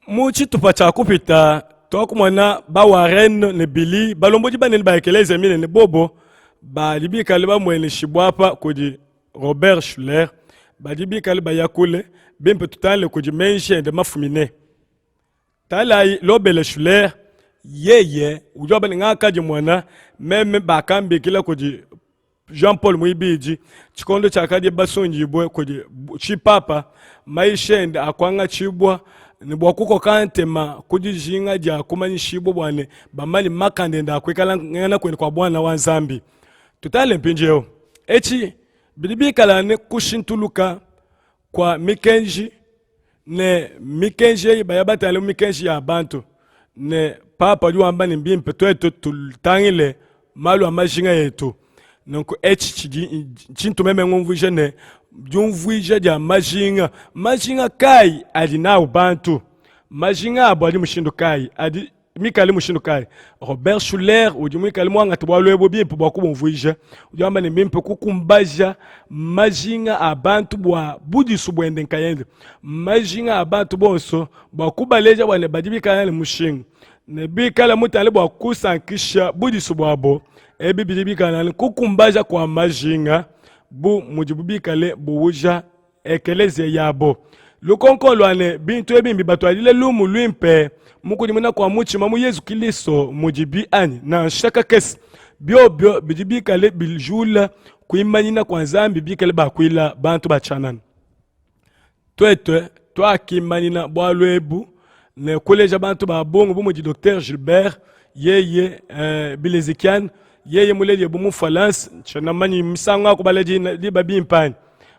muchi tupa cha kupita tokumona ba Warren ne Billy balomboji banene baekeleze mine ne bobo balibika le bamwene shibwapa kudi Robert Schuller balibika le bayakule bimpe tutale kudi menshi de mafumine talai lobele Schuller yeye ujoba ngaka je mwana meme bakambi kila kudi Jean-Paul Muibiji chikondo chakadi basonjibwe kudi chipapa maishende akwanga chibwa ni bwakuko kantema kujijinga ja kumanyishibo bwane bamali makande nda kwekala ngana kweni kwa bwana wa Nzambi tutale mpinjeo echi bilibikala ne kushintuluka kwa mikenji ne mikenji bayabatale mikenji ya bantu ne papa juamba ni mbimpe twetu tultangile malu amajinga yetu nonko echi chintu meme ngumvuje ne jumvuija ja majinga kai alina ubantu majinga abo ali mushindu kai adi mikali mushindu kai Robert Schuller ujumikali mwanga tubwalo ebo bimpo bwakubumvuija ujamba ni bimpo kukumbaja majinga abantu bwa budisu bwende nkayende majinga abantu bonso bwakubaleja bwane badibika mushinga ne bikala mutale bwakusankisha budisu bwabo ebi bidibika kukumbaja kwa majinga bu mujibubikale buwuja ekeleze yabo lukonkolwane bintu ebimbi batwalile lumu lwimpe mukudimuna kwa muchima mu Yesu Kristo mujibi ani na shaka kesi byobyo bijibikale biljula kuimanyina kwa Nzambi bikale bakwila bantu bachanana twetwe twakimanyina bwalwebu ne koleja bantu babongo bumuji Dr Gilbert yeye bilezikian yeye muleli bumu falance chanamani msanga ko balaji liba bimpani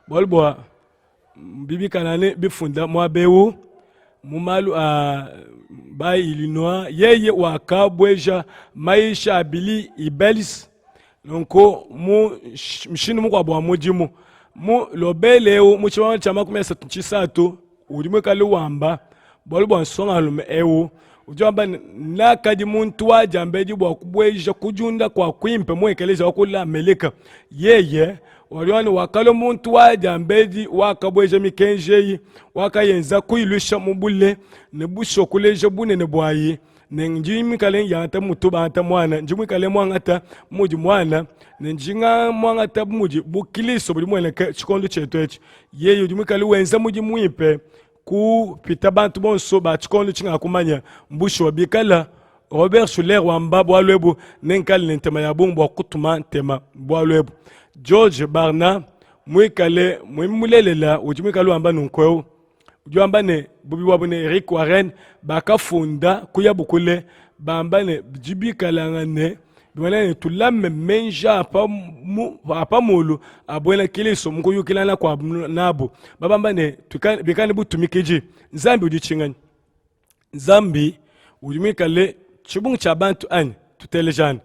bolbo bibi kanane bifunda mwabewu mumalu ba Illinois yeye wakabweja maisha Billy Ibels nonko mu mshinu mu kwa bwa mujimu mu lobeleo mu chiwa chama kumesa tuchisatu ulimwe kali wamba bolbo nsonga lume ewu ujamba nakadi muntu wajambeji bwa kubweja kujunda kwa kwimpe mwekeleza wakula Amerika yeye waliwani wakalo muntu wajambeji wakabweja mikenjeyi wakayenza kuilusha mubule nebusho kuleja bunene bwayi nenjimi kale yanta mutu banta mwana njimi kale mwangata muji mwana nenjinga mwangata muji bukiliso buli mwana chikondo chetu echi yeye ujimi kale wenza muji mwimpe ku pita bantu bonso ba chikondo chinga kumanya mbusho bikala Robert Schuller wamba bwalwebu nenkali nentema ya bumbu kutuma ntema bwalwebu George Barna mwikale mwimulelela ujimikale wamba nunkweu ujamba ne bubi wabune Rick Warren bakafunda kuyabukule bamba ne jibikala ngane bwana tulame menja apa mulu abwela kiliso mkuyukilana kwa nabo babamba ne bikane butumikiji Nzambi ujichingani Nzambi ujimikale chibungu cha bantu ani tutelejana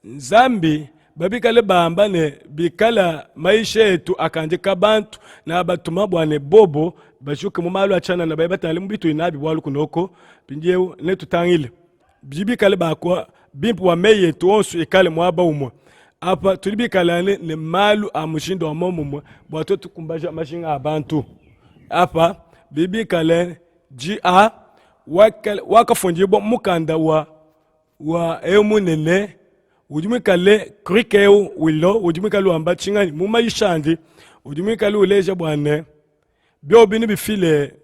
Nzambi babikale bamba ne bikala maisha yetu akanjika bantu na batuma bwane bobo bashuke mu malu achana na bayibatale mubitu inabi bwalu kunoko pinjeu ne tutangile bibikale bakwa bimpu wa meye tuonsu ikale mwaba umwe apa tulibikala ne malu amushindo wa momo bwato tukumbaja mashinga abantu apa bibikale GA wakafunjibo mukanda wa emunene ujumikale krikeu wilo ujumikale wamba chingani mumayishandi ujumikale uleja bwane byo bini bifile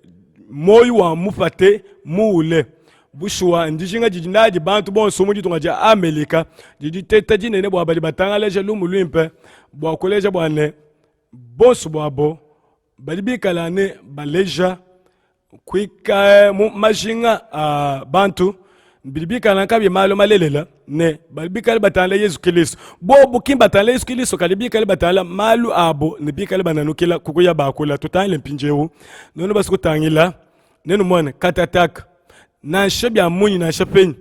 moyo wa mupate muule bushwa ndijinga jijinaji bantu bonso mu jitunga ja Amerika jiteta jinene bwa bali batangaleje lumu lwimpe bwa koleja bwane bonso bwabo bali bikalane baleja kwika mu majinga bantu bilibikala kabi malo malelela ne balibikala batala Yesu Kristo bobo kimba batala Yesu Kristo kalibikala batala malu abo ne bikala bananukila kukuya bakula tutale mpinjewu nono basikutangila nenu mwana katataka na shebya munyi na shepeni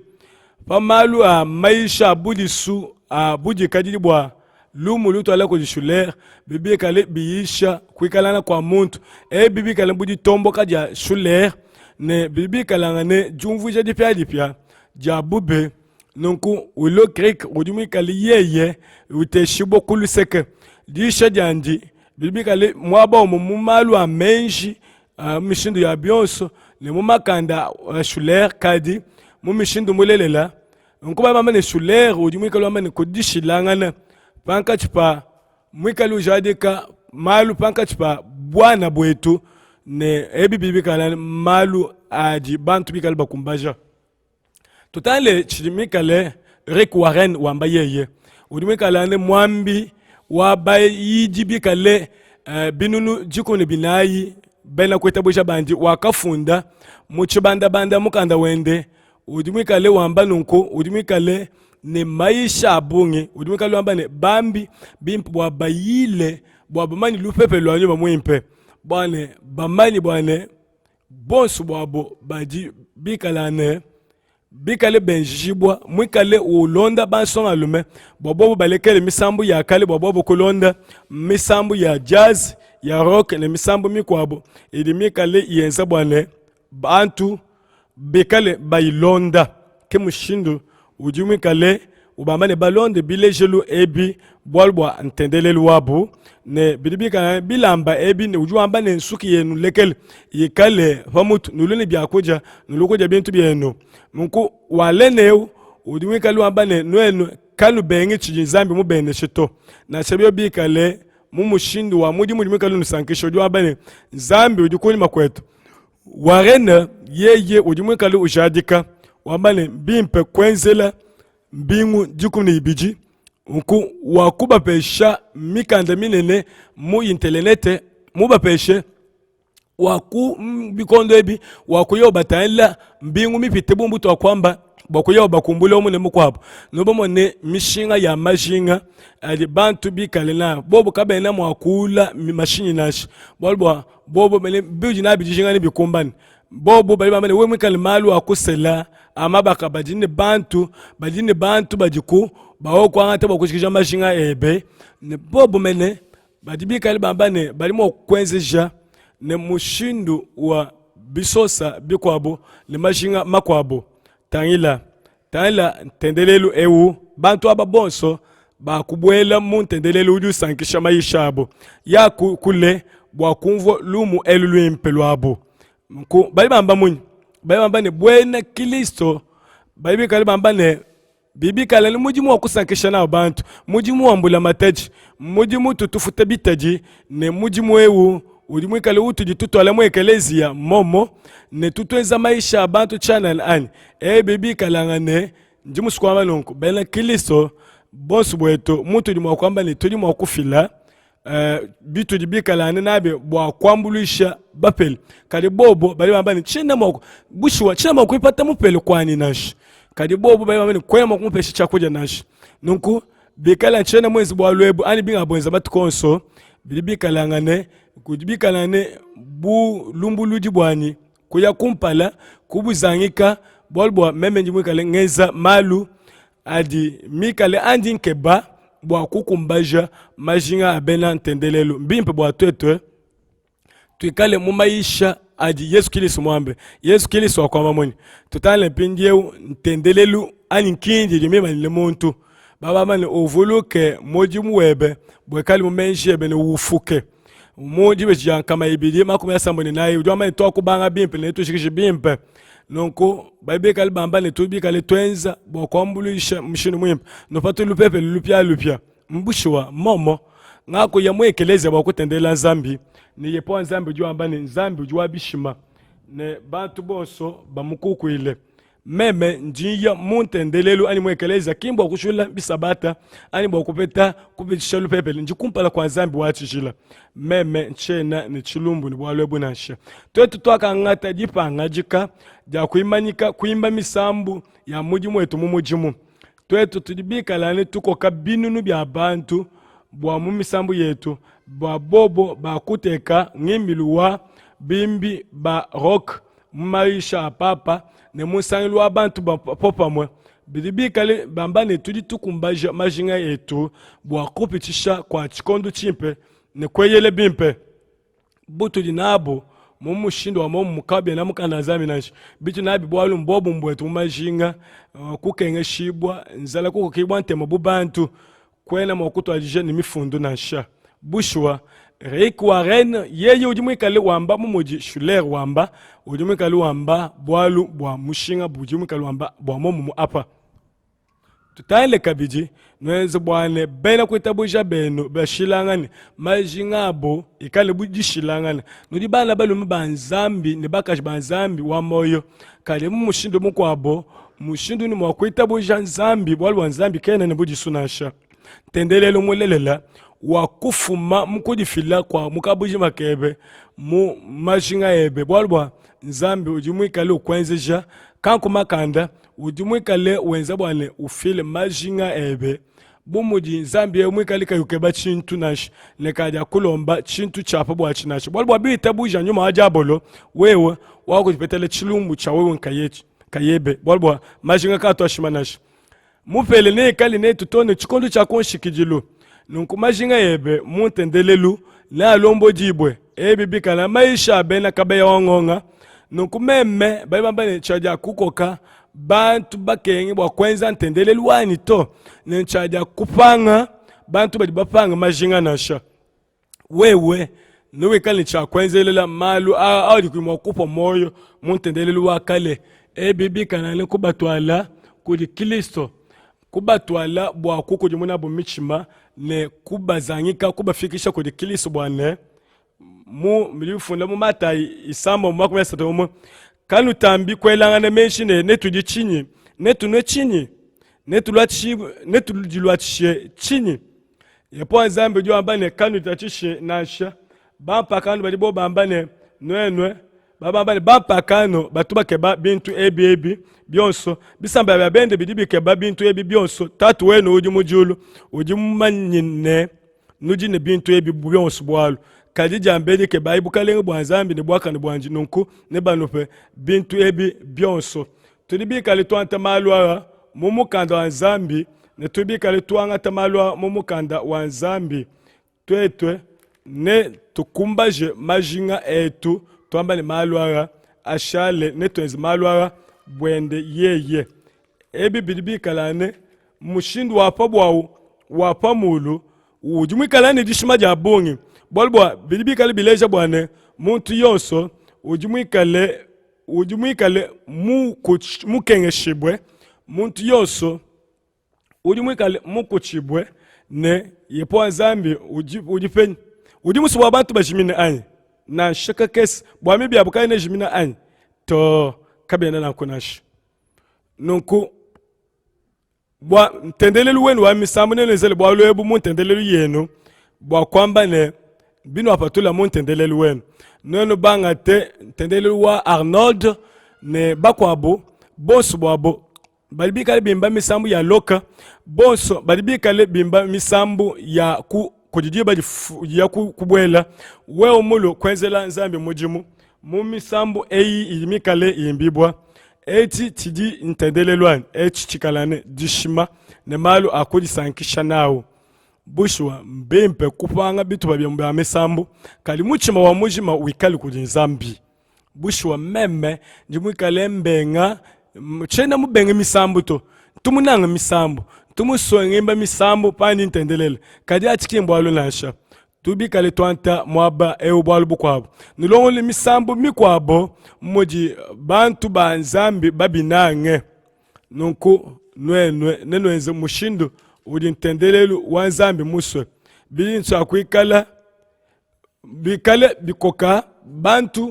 pa malu maisha budisu budi kadili bwa lumu luto ala ko jishuler bibikala biisha kwikalana kwa muntu bibikala budi tombo kadya shuler ne bibikala ngane jumvuje dipya jabube nunku ulo grek udumi kali yeye uteshibo kuluseke disha jandi bibi kali mwaba mu malu amenji mishindu ya bionso ne mu makanda shuler kadi mu mishindu mulelela nkuba mama ne shuler udumi kali mama ne kodishilangana panka chipa mwikalu jadeka malu panka chipa bwana bwetu ne bibi kali malu aji bantu bikali bakumbaja tutale chimikale Rick Warren wamba yeye udimikale ne mwambi wabayijibikale binunu jikone binayi bena kwetabusha bandi wakafunda muchibanda banda mukanda wende udimikale wamba nunko udimikale ne maisha abungi udimikale wamba ne bambi bimpu wabayile bwabamani lupepe lwanyo bamwimpe bwane bamani bwane bonsu bwabo baji bikalane bikale benjibwa mwikale ulonda bansonga alume bobo balekele misambu ya kale bobo kulonda misambu ya jazz ya rock ne misambu mikwabo idi mikale yenza bwane bantu bikale bailonda ke mushindu ujumikale ubambane balonde bilejelu ebi bolbwa ntendelelu wabu ne bilibika bilamba ebi ne ujuamba ne nsuki yenu lekele yikale pamutu nulune byakuja nulukuja bintu byenu munku waleneu udimikale wambane nwenu kanu bengi chijinzambi mu bene shito na sebyo bikale mu mushindu wa mudi mudimikale nusankisho ujuambane zambi ujukuni makwetu warena yeye udimikale ujadika wambane bimpe kwenzela mbingu jikuni ibiji unku wakuba pesha mikanda minene mu intelenete muba peshe waku bikondo ebi wakuyo batalla mbingu mipite bumbuto akwamba bakuyo bakumbule omune mukwabo nobo mone mishinga ya majinga ali bantu bikalena bobo kabena mwakula mashini nashi bobo mele biji na bijinga ni bikumbani bobo bali bamene we mwikali malu akusela amabaka bajine bantu bajiku bawo kwangata bakushikija mashinga ebe ne bobo mene badibika bambane bali mo kwenzeja ne mushindu wa bisosa bikwabo ne mashinga makwabo tangila tendelelu ewu bantu ababonso bakubwela mu tendelelu uju sankisha maisha abo ya kule bwakumvo lumu elulwimpe lwabo mko bali bamba ne bwena Kristo bali kali bamba ne bibi kala ni mujimu wa kusankisha na abantu mujimu wa mbula mataji mujimu tutufute bitaji ne mujimu ewu ulimu kale utuji tutwala mu ekelezia momo ne tutwenza maisha abantu channel ani bibi kala ngane njimu sikwama nonko bela Kristo bonsu bweto mutu dimwa kwamba ne tuli mwa kufila bitu dibikala nabe bwa kwambulisha bapel kali bobo bali bamba ni chenda moko bushwa chenda moko ipata mupele kwani nashi kali bobo bali bamba ni kwema kumupesha chakuja nashi nunku bikala chenda mwezi bwa lwebu ani binga bwenza batukonso bilibikala ngane kudibikala ne bu lumbuluji bwani kuya kumpala kubuzangika bolbwa meme njimwe kale ngeza malu adi mikale andi nkeba bwa kukumbaja majinga abena ntendelelu mbimpe bwa twetwe tuikale mu maisha adi Yesu Kristo mwambe Yesu Kristo wakwama moni tutale mpindieu ntendelelu ani nkindi limema nile muntu baba mane ovuluke moji muwebe bwekali mumenshi ebene ufuke moji beja kama ibidi makumi asamboni nayi ujwa mane to kubanga bimpe ne tushikishe bimpe nonko baibe kali bamba ne tubi kali twenza bwa kwambulisha mshini mwimpe no patu lupepe lupya mbushwa momo ngako ya mwekeleze bwa kutendela zambi ni yepo nzambi ujwa amba ne nzambi ujwa bishima ne bantu bonso bamukukwile meme njia muntendelelu ani mwekeleza kimbo kushula bisabata ani bokupeta kubitishalu pepele njikumpala kwa nzambi wachishila meme nchena ni chilumbu ni bwalwe bunasha twetu twakangata jipanga jika ja kuimanyika kuimba misambu ya muji mwetu mumujimu twetu tudibikalane tuko kabinunu bya bantu bwa mumisambu yetu bwa bobo bakuteka ngimiluwa bimbi ba rock maisha papa ne musangilu abantu popa mwe bidibikale bambane tudi tukumbaja majinga yetu bwa kupitisha kwa chikondo chimpe ne kweyele bimpe butu dinabo mumushindo wa mukabya na mukanazami nashi bitu nabi bwalu mbobu mbwetu majinga kukenge shibwa nzala kuko kibwa ntemo bubantu kwena mokuto alije ni mifundu nasha bushwa reikwa ren yeye ujimwikale wamba mumuji shuler wamba ujimwikale wamba bwalu bwa mushinga bujimwikale wamba bwa momu apa tutaile kabiji nwenze bwane bena kwitabuja beno bashilangane majingabo ikale bujishilangane nudi bana balumu banzambi ne bakaji banzambi wa moyo kale mumushindo mukwabo mushindo ni mwakwitabuja nzambi bwalu wanzambi kena ne bujisunasha tendelelo mulelela wakufuma mukudifila kwa mukabuji makebe mu majinga ebe bwalwa nzambi ujimwikale ukwenzeja kanku makanda ujimwikale wenza bwane ufile majinga ebe bumuji nzambi umwikale kayukeba chintu nashi nekaja kulomba chintu chapa bwa chinashi bwalwa bita buja nyuma ajabolo wewe wakutipetele chilumbu cha wewe kayebe bwalwa majinga kato ashimanashi mupele ne kali ne tutone chikondo cha konshikijilu nunku majinga ebe muntendelelu na lombo jibwe ebi bikala maisha bena kabeya wangonga nunku meme bane chaja kukoka bantu bakengi bwa kwenza ntendelelu wani to nchaja kupanga bantu badi bapanga majinga nasha wewe nuwe kali cha kwenzelela malu audi kuimwa kupo moyo muntendelelu wakale ebi bikala ne kubatwala kuli Kristo kubatwala bwa kuko jimuna bumichima ne kubazangika kubafikisha kuli Kristo bwane mu milifunda mu mata isamba mu makumesa tomu kanu tambi kwelangana menshi ne tudichinyi ne tunechinyi ne tulwatshie chinyi yepo nzambe jo ambane kanu tachishe nasha bampa kanu balibo bambane nwenwe babambane bampa kanu batuba keba bintu ebi byonso bisamba babende bidibi keba bintu ebi byonso tatu weno uji mujulu uji manyine nujine bintu ebi byonso bwalu kaji jambeli keba ibukale bwanzambi ne bwaka ne bwanji nunku ne banupe bintu ebi byonso tudibi kale twanta malwa mumukanda wa nzambi ne tudibi kale twanga tamalwa mumukanda wa nzambi twetwe ne tukumbaje majinga etu twamba ne malwa ashale ne twenzi malwa bwende yeye ebi bidibi kalane mushindu wapa bwawu wapa mulu ujumwi kalane dishima jabongi bolbwa bidibi kale bileja bwane muntu yonso ujumwi kale mukenge shibwe muntu yonso ujumwi kale mukuchibwe ne yepo nzambi ujipen ujimusu abantu bajimine anye na shaka kes bwami bya bukane jimina anye to kabena na kunashi nunku bwa ntendelelu wenu wa misambu nene zele bwa lwebu muntendelelu yenu bwa kwamba ne bino apatula muntendelelu wenu nenu banga te ntendelelu wa Arnold ne bakwabo bonso bwabo balibika bimba misambu ya loka bonso balibika bimba misambu ya kujijiba ya kubwela wewe mulo kwenzela nzambi mujimu mumisambu eyi imikale imbibwa eti tidi ntendelelwan eti chikalane dishima ne malu akudisankisha nawo bushwa mbempe kupanga bitu babya misambu kali muchima wa mujima wikali kudinzambi bushwa meme njimwikale mbenga chena mubenge misambu to tumunanga misambu tumusongimba misambu pani ntendelele kadi achikimbo alunasha tubi kale twanta mwaba eubwalu bukwabo nilongole misambu mikwabo moji bantu banzambi babinange nunku nenwenze mushindu udi ntendelelu wanzambi muswe bilinso akwikala bikale bikoka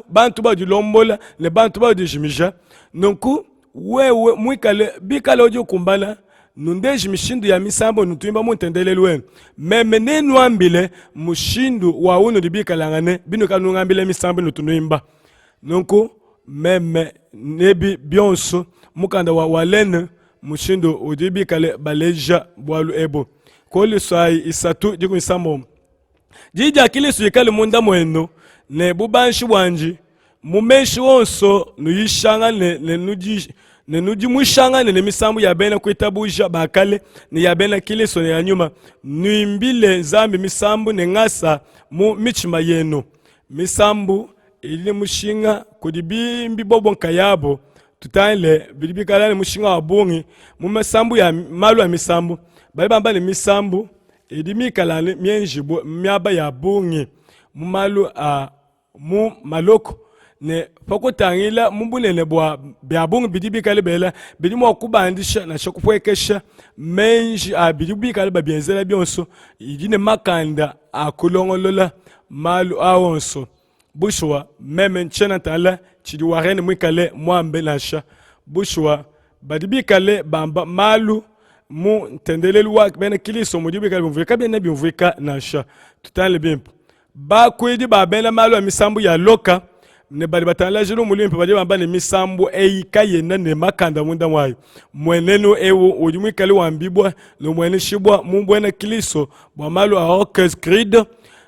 bantu badilombola ne bantu badijimija nunku wewe mwikale bikale ojo kumbana nundeji mishindu ya misambo nutuimba muntendelele wenu meme nenu ambile mushindu wa unu dibikalangane binu kanungambile misambo nutunuimba nunku meme nebi bionso mukanda wa walene mushindu udibikale baleja bwalu ebo koli swai isatu diku misambo jija kili suyikale munda mwenu ne bubanshi wanji mumeshi wonso nuyishanga ne nuji mushanga ne misambu ya bena kuitabuja bakale ne ya bena kiliso ne ya nyuma nuimbile zambi misambu ne ngasa mu michima yenu misambu ili mushinga kudibimbi bobo nkayabo tutale bilibikala ne mushinga wabungi mu misambu ya malu ya misambu balibamba ne misambu idimikala mienjibo myaba ya bungi mu malu mu maloko ne fakutangila mumbunene bwa byabungu bidibikale bela bidimu okubandisha na shokupwekesha menji abidibikale babyenzela byonso idine makanda akulongolola malu awonso bushwa meme nchena tala chidi warene mwikale mwambe nasha bushwa badibikale bamba malu mu ntendelelu wak bena kiliso mudibikale bumvika bena bumvika nasha tutale bimpo ba kwidi ba bena malu amisambu ya loka ne bali batala jero mulimpe bali bamba ne misambu eyikayena ne makanda munda mwayo mwenenu ewo ujumikali wambibwa no mwene shibwa mumbwena kiliso bwa malu a Rockers Creed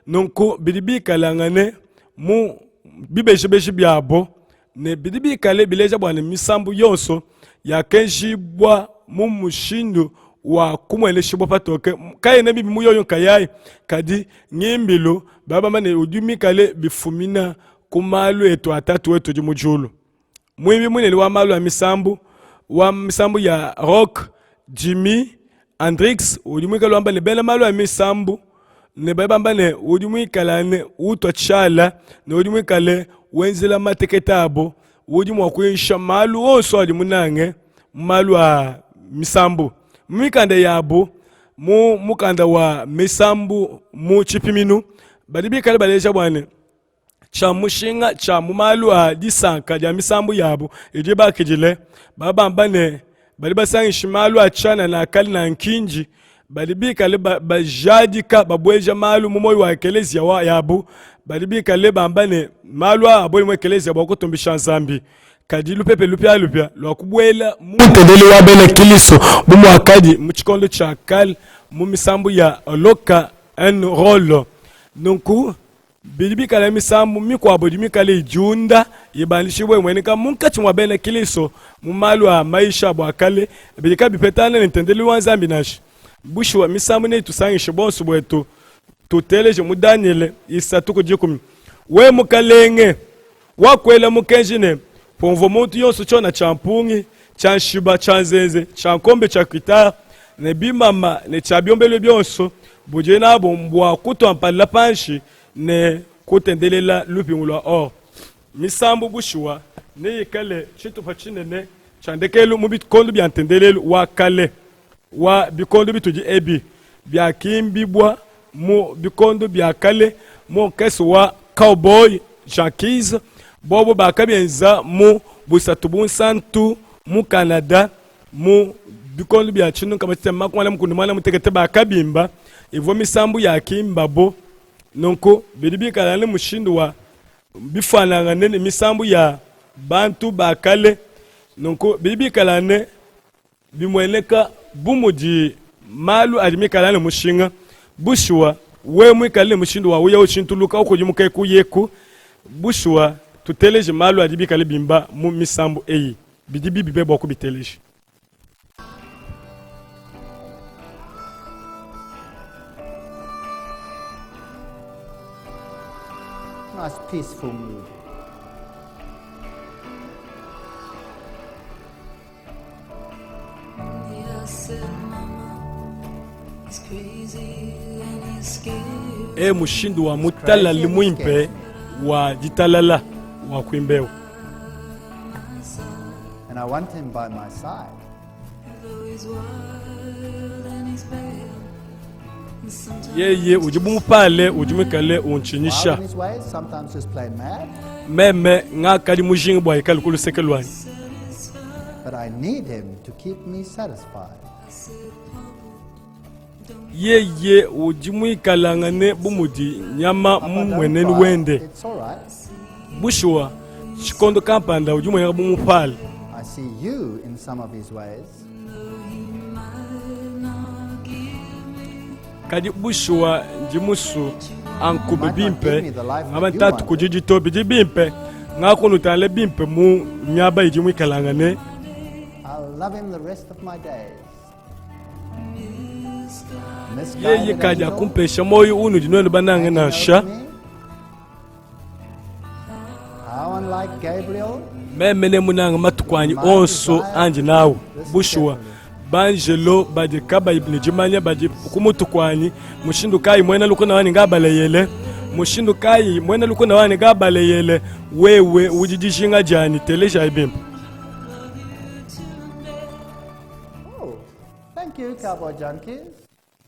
nonko bidibika langane mu bibejebeje byabo ne bidibika bileja bwa ne misambu yonso ya kenjibwa mu mushindu wa kumwene shibwa patoke kayene bibi muyoyo kayai kadi nyimbilo baba mane ujumikale bifumina kumalu etu atatu wetu jumujulu mwimbi mwineli wa malu wa misambu ya Rock Jimmy Andrix ujumwikala wamba ne bena malu ya misambu ne baba ne ujumwikala ne utwa chala ne ujumwikale wenzela mateketabo ujumwa kuinsha malu oso ajimunange malu wa misambu mwikanda yabo mukanda wa misambu mu chipiminu badibikale baleja bwane cha mushinga cha mumalu a disanka ya misambu yabo ije bakijile babamba ne bali basangi shimalu a chana na akali na nkinji bali bikale bajadika babweja malu mumoyo wa ekelezia wa yabo bali bikale bamba ne malu a aboli mwe ekelezia bwa kutumbisha nzambi kadi lupepe lupya lwa kubwela mutendele wa bene kiliso bumu akadi mchikondo cha akali mu misambu ya loka en rolo nunku bidibikala misambu mikwabo dimikale ijunda ibanishibwe mwenika munkati mwabene kiliso mumalu a maisha bwa kale bidika bipetana nintendeli wanzambi nashi bushwa misambu ne tusangishe bonso bwetu tuteleje mu Daniel isatu kujikumi we mukalenge wakwela mukenjine pomvo muntu yonso chona champungi chanshiba chanzenze chankombe chakwita ne bimama ne chabiombele byonso buje nabo mbwa kutwa mpala panshi ne kutendelela lupingulwa or misambu bushwa ne yikale chitu pachinene chandekelu mu bikondo byantendelelu wa kale wa bikondo bituji ebi byakimbibwa mu bikondo bya kale mu keso wa cowboy Jacques bobo bakabyenza mu busatu bunsantu mu Canada mu bikondo bya chinu kamatete makwala mukundu mwana mutekete bakabimba ivo misambu yakimbabo nonko bidibika ne mushindu wa bifananga ne misambu ya bantu bakale nonko bidibika ne bimweneka bumuji malu adimika ne mushinga bushwa we mwikale mushindu wa uya uchintuluka ukujimuka kuyeku bushwa tuteleje malu adibika le bimba mu misambu eyi bidibi bibebo kubiteleje. Nice peaceful mood. Mushindu wa mutala limwimpe wa jitalala wa kuimbeo. And I want him by my side. Yeye ujibumu pale ujumikale unchinisha. Wild in his ways, sometimes just plain mad. Meme nga kali mujingi bwa ikali kulusekelwani. but I need him to keep me satisfied. Yeye ujimwikalangane bumudi nyama Papa, don't mumweneni cry. wende It's all right. bushwa chikondo kampanda ujimwenga bumupala. I see you in some of his ways. Kadi bushwa njimusu ankube Might not bimpe give me the life ngaba that you ntatu wanted. kujijito biji bimpe ngakunu tale bimpe mu nyaba ijimwikalangane. I'll love him the rest of my days. Yeye Misguided kadi angel, akumpesha moyo unu jinwenu banange hanging na over sha. me. How unlike Gabriel. Memene munanga matukwanyi onso anje nawo bushwa banjelo baje kaba ibni jimanya baje kumutukwanyi mushindu kai mwena lukuna wani ngabaleyele mushindu kai mwena lukuna wani ngabaleyele wewe ujijishinga jani telesha ibimpa. Oh, thank you, Cowboy Junkies.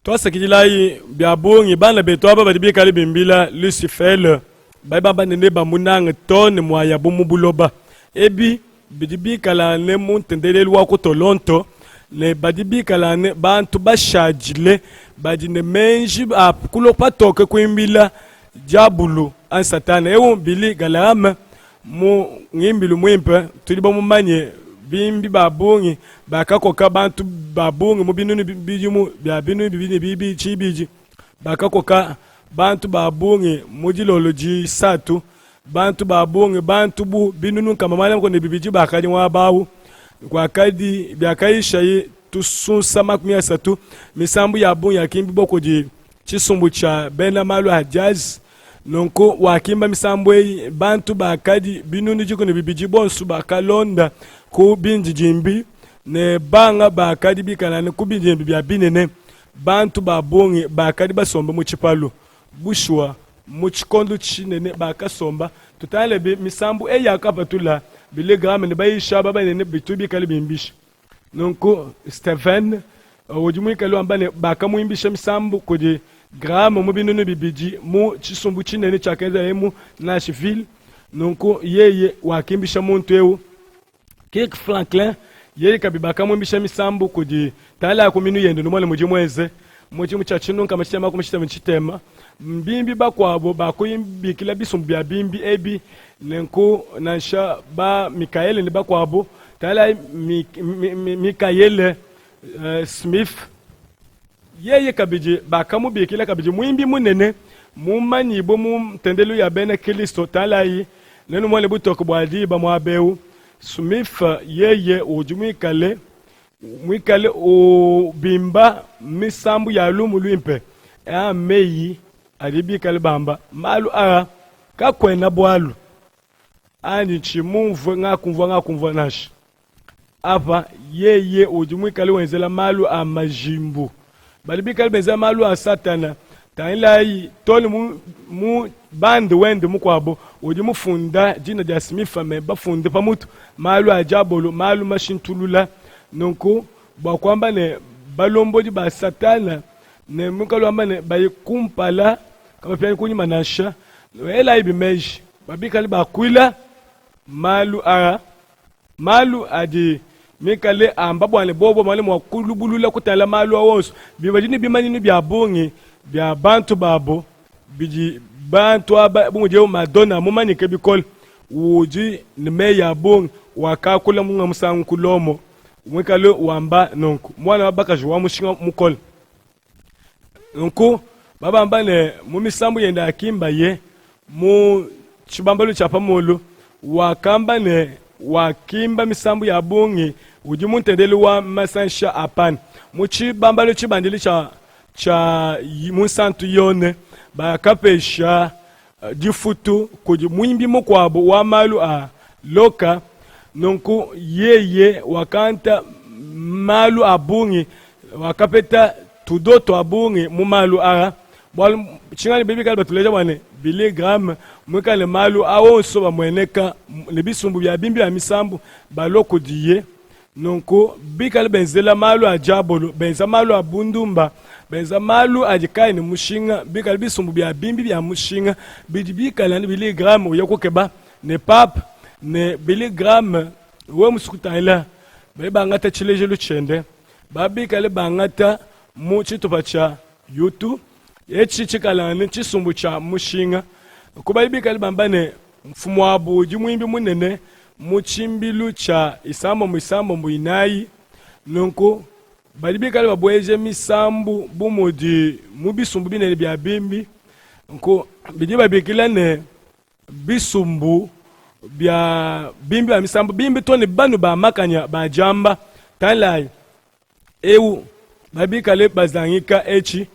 Tosa kijilai biabungi bana beto aba badi bikali bimbila Lucifele bai baba nene ba munanga tone mwaya bumubuloba ebi bidi bikala ne muntendelelu wa kutolonto ne badi bikala ne bantu bashajile badi ne menji kulo patoke kwimbila jabulu an satana ewu bili galama mu ngimbilu mwimpe tuliba mumanye bimbi babungi bakakoka bantu babungi mu binunu bijimu bya binunu bibi chibiji bakakoka bantu babungi mujiloloji satu bantu babungi bantu bu binunu kama mala ko ne bibiji bakali wa bawu kwa kadi byakaisha yi tusunsa makumia satu misambu ya bungi yakimbi bokoji chisumbu cha bena malu hajaz nonko wakimba misambu bantu bakadi binunu jiko ne bibiji bonsu bakalonda ku binjijimbi ne banga bakadi bikana ne kubinjimbi bya binene bantu babungi bakadi basomba mu chipalo bushwa mu chikondo chinene bakasomba tutale be misambu yakapatula bilegrame ne bayisha baba ne bitubi kali bimbisha nonko Stephen ojumui kali ambane bakamuimbisha misambu koje grame mu binunu bibiji mu chisumbu chinene chakenza emu Nashville nonko yeye wakimbisha muntu ewu Kirk Franklin yeye kabibaka mwimbisha misambu kuji tala kuminu yende numole mujimweze muji muchachinu kama chitema kumishita mchitema mbimbi bakwabo bakuyimbikila bisumbu bya bimbi ebi nenko nansha ba Mikael ni bakwabo tala Mikael Smith yeye kabiji bakamubikila kabiji mwimbi munene mumanyibo mu tendelu ya bene Kristo tala yi nenu mole butoko bwadi ba mwabeu Smith yeye ujumikale mwikale o bimba misambu ya lumu luimpe meyi alibikale bamba malu kakwena bwalu ani chimumvwe ngakumvwa nashi apa yeye ujumikale wenzela malu amajimbu balibikale benza malu a satana tailai toli mu band wende mukwabo udi mufunda jina dia Smith me bafunde pamutu malu ajabolo malu mashintulula nonko bakwamba ne balombo di ba satana ne mukalo ambane bayikumpala kama pia kunyi manasha ela ibimeji babikali bakwila malu adi mikale ambabwane bobo male mwakulubulula kutala malu awonso bibajini bimanini bya bungi bya bantu babo biji bantu aba bumuje Madonna mumanyike bikol uji nime ya bungi wakakula munga musankulomo mwekale wamba nonku mwana wabaka jwa mushinga mukol nonku baba mbane mumisambu yenda akimba ye mu chibambalo chapa molo wakamba ne wakimba misambu ya bungi uji muntendeli wa masansha apan muchi bambalo chibandili cha musantu yone bakapesha difutu kuji mwimbi mukwabo wa malu loka nonku yeye wakanta malu abungi wakapeta tudoto abungi mu malu bwal chingani bibi kalba tuleja wane biligram mwekale malu awonso bamweneka lebisumbu bya bimbi ya misambu baloko diye nonku bikale benzela malu ajabolo benza malu abundumba benza malu ajikai ni mushinga bikale bisumbu bya bimbi bya mushinga bikale ni biligram yakokeba ne pap ne biligram we musukutaila bayi bangata chileje luchende babikale bangata mu chitupa cha yutu echi chikalane chisumbu cha mushinga kuba ibikale bambane mfumu wabu jimwimbi munene muchimbilu cha isambo muinayi nonko balibikale babweje misambu bumudi mubisumbu binene bya bimbi nko bidi babikilane bisumbu bya bimbi ba misambu bimbi toni banu ba makanya ba jamba talai ewu babikale bazangika echi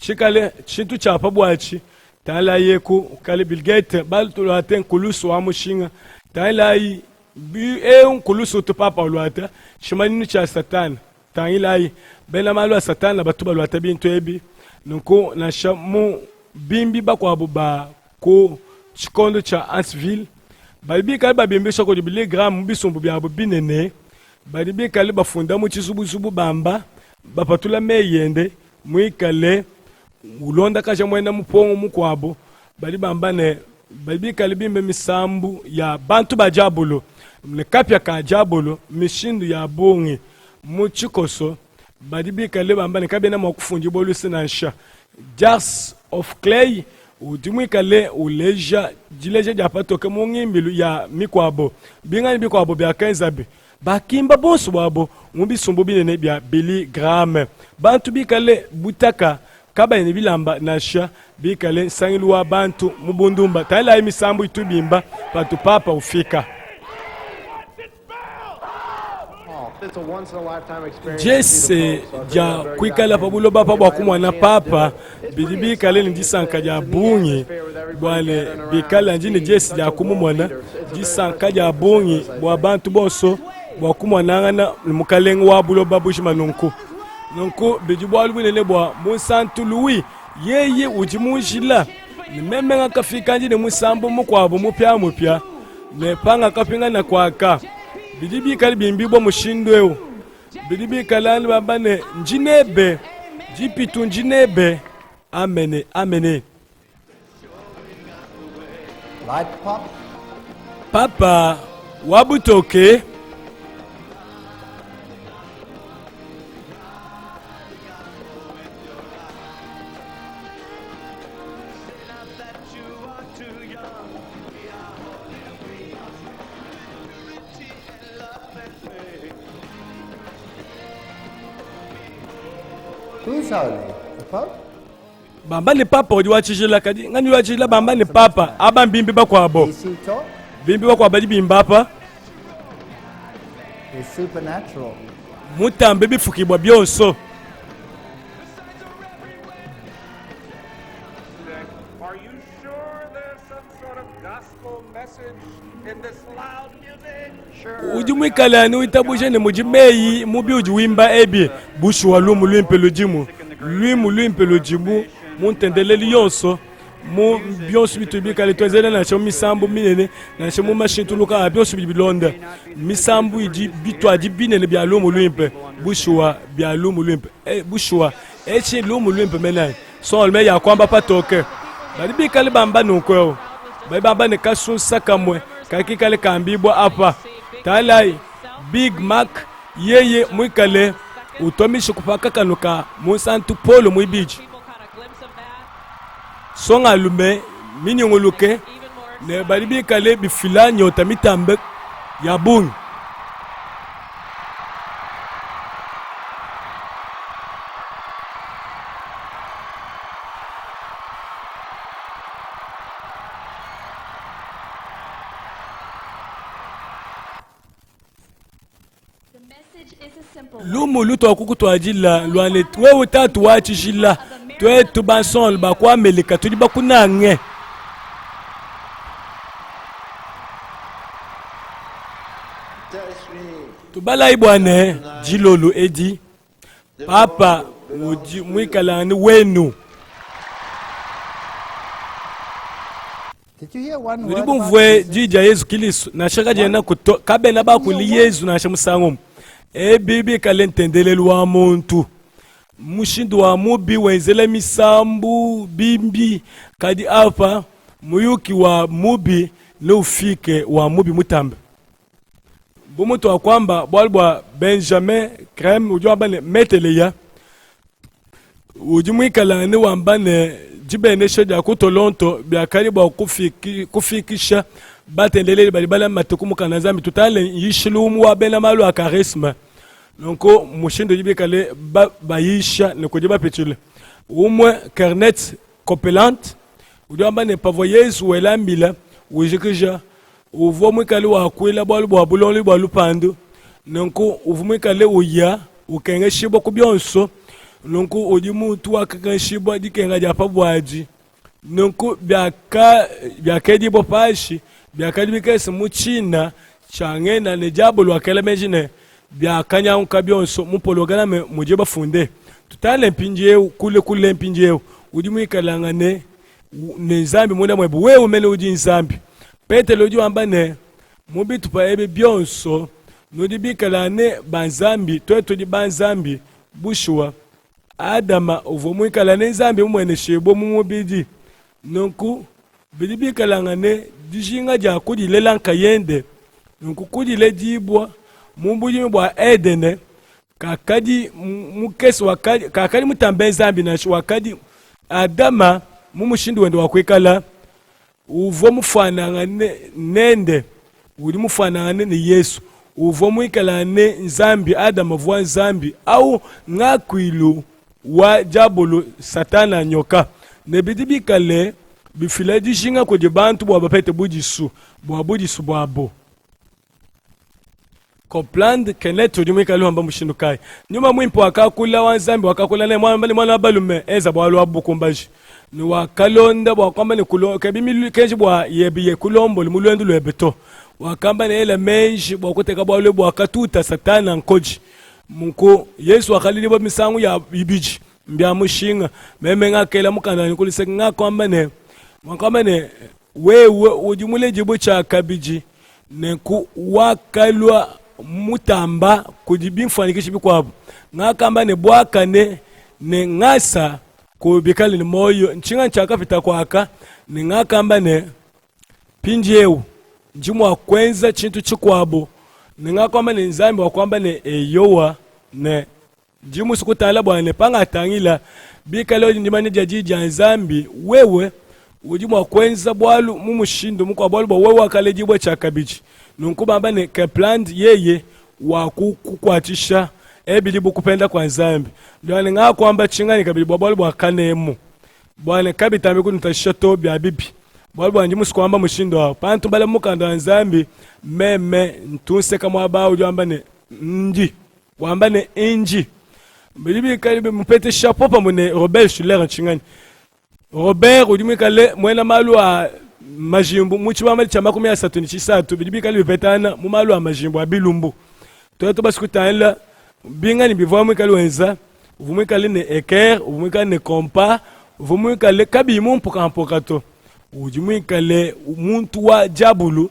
chikale chintu chapa bwachi talai yeku kale bilgate baltulaten kulusu wa mushinga talai bi kulusu to papa ulwata shimani cha satana tangilai bena malwa satana batuba lwata bintu ebi nuko na shamu bimbi bakwa buba ko chikondo cha Ansville balibi kali babimbi shoko jibile gram bisumbu bya binene balibi kali bafunda mu chisubusubu bamba bapatula meyende muikale ulonda kaja mwena mupongo mukwabo bali bamba ne balibi kali bimbe misambu ya bantu bajabulo ne kapya ka jabulo mishindu ya bongi muchikoso balibi kali bamba ne kabena makufunji bolusi na nsha jars of clay udimwikale uleja jileja japatoke mungimbilu ya mikwabo bingani bikwabo bya kenzabe bakimba bonso babo mubisumbu binene bya Billy Graham bantu bikale butaka kaba ne bilamba nasha bikale sangilwa bantu mubundumba tala imisambu itubimba patu papa ufika Jesse ja kwikala pabulo bapa bwakumwana papa bidibi kale ndisanka ja bungi bwale bikala njine Jesse ja kumumwana ndisanka ja bungi bwa bantu bonso bwakumwana ngana mukalenga wa bulo babushima nonko bidibwalu binene bwa Monsanto Louis yeye ujimunjila nimemenga kafika njine musambo mukwabo mupya ne panga kapinga na kwaka bidibi kali bimbibo mushindweo bidibi kalani babane njinebe jipitu njinebe amene Light pop. papa wabutoke Who's holy? The Pope? bamba ni papa odi wachijila kadi ngani wachijila bamba ni papa aba mbimbi bakwabo Is he taught? bimbi bakwabo bimbapa He's supernatural. mutambe bifukibwa byonso Are you sure there's some sort of gospel message in this loud music? ujumwikalani uitabushe ni mujimeyi mubi ujiwimba ebi bushu wa lumu luimpe lujimu muntendeleli yonso mu byonso bitubikale twezele nasho misambu minene nasho mu mashintuluka byonso bibilonda misambu iji bitwaji binene bya lumu luimpe bushuwa bya lumu luimpe bushuwa echi lumu luimpe menai so olme ya kwamba patoke balibikale bamba nukweo bamba ne kasun sakamwe kakikale kambibwa apa talai Big Mac yeye mwikale utomishe kupaka kanuka Monsanto Polo mwibiji songa lume minyongoluke ne balibi kale bifila nyota mitambe ya bungi lumu luto akukutwajila lwane wewe tatu wachishila twetu bansol bakwameleka tuli bakunange tubala ibwane jilolu edi papa mwikalani wenu Did you hear one word Nilibu about mvwe Jesus? jija Yesu Kristo na shaka jena kuto kabena bakuli Yesu na shamusango bibi kale ntendelelu wa muntu mushindu wa mubi wenzele misambu bimbi kadi apa muyuki wa mubi ne ufike wa mubi mutambe bumutu wa kwamba bwali bwa Benjamin Graham ujua bane meteleya ujimwikalani wambane jibenesha ja kutolonto byakali bwa kufikisha batendelele balibala matukumu kana zambi tutale yishilumu wa bena malu a charisme nonko mushindo jibikale bayisha nikujiba petule umwe Kernet Copeland ujua bane pavoyez welambila ujikija uvomwikale wakwila bwalu bwa bulonli bwa lupandu nonko uvumwikale uya ukenge shibo kubyonso nonko ujimutu wakaka shibo dikenga japa bwaji nonko byakedi bo pashi byakadi bikese muchina changena ne jabo lwakela mejine byakanya ukabyonso mupologana mujiba funde tutale mpinjeu kule mpinjeu ujimwikala ne zambi mwenda mwebu wewe umene uji nzambi Petelo uji wambane mubitu pa ebe byonso nudibikala ne banzambi twetu di banzambi bushwa Adama uvumwikala ne nzambi mwene shebo mumubidi nonku bidibikala ngane dijinga ja kudilela nkayende nonku kudile jibwa mumbuji mbwa Edene kakadi mukesi wakadi kakadi mutambe nzambi na wakadi Adama mumushindu wende wakwikala uvo mufanangane nende uli mufanangane ni Yesu uvo mwikalane nzambi Adama vwa nzambi au ngakwilu wa jabolo satana nyoka nebidibikale bifila dishinga kuje bantu bwa bapete bujisu bwabo Copland Kenneth ujumwikale wamba mushindu kai nyuma mwimpo wakakula wa nzambi wakakula ne mwana balume eza bwalu abukumbaji ni wakalonda bwakwamba ne kulo kabimi kenji bwa yebiye kulombo limulwendu lwebeto wakamba ne ele menji bwakuteka bwalwe bwakatuta satana nkoji munko Yesu akalili bwa misangu ya ibiji mbya mushinga meme ngakela mukanda nikulise ngakwamba ne wakamba ne wewe ujumule jibu cha kabiji ne ku wakalwa mutamba kujibimfanikishi bikwabo ngakamba ne bwakane ne ngasa kubikali ni moyo nchinga nchaka pita kwaka ni ngakamba ne pinjeu njimu wa kwenza chintu chikwabo ni ngakamba ne nzambi wa kwamba ne eyowa ne njimu sikutala bwane panga tangila bikali oji ndimani jajiji ya nzambi wewe ujimu wa kwenza bwalu mumushindu mkwa bwalu bwa wewe wakale jibwa chakabichi nunkuba amba ne Kepland yeye wakukwatisha ebilibu kupenda kwa nzambi lwane nga kwamba chingani kabili bwalu bwa kanemu bwane kabitambi kunutashisha tobi abibi bwalu bwa njimu sikwamba mushindo wao pantu mbale mukanda nzambi meme ntunse kama wabao juamba ne nji wamba ne inji bilibi kalibi mpete shapopa mune Robert Schuller chingani Robert udimi kale mwena malu wa majimbu muchiba mali cha 33 bilibi kalibi petana mu malu wa majimbu abilumbu toto basikutana bingani bivamwe kali wenza uvumwe kali ne eker uvumwe kali ne kompa uvumwe kali kabi mumpuka mpokato ujumwe kali muntu wa jabulu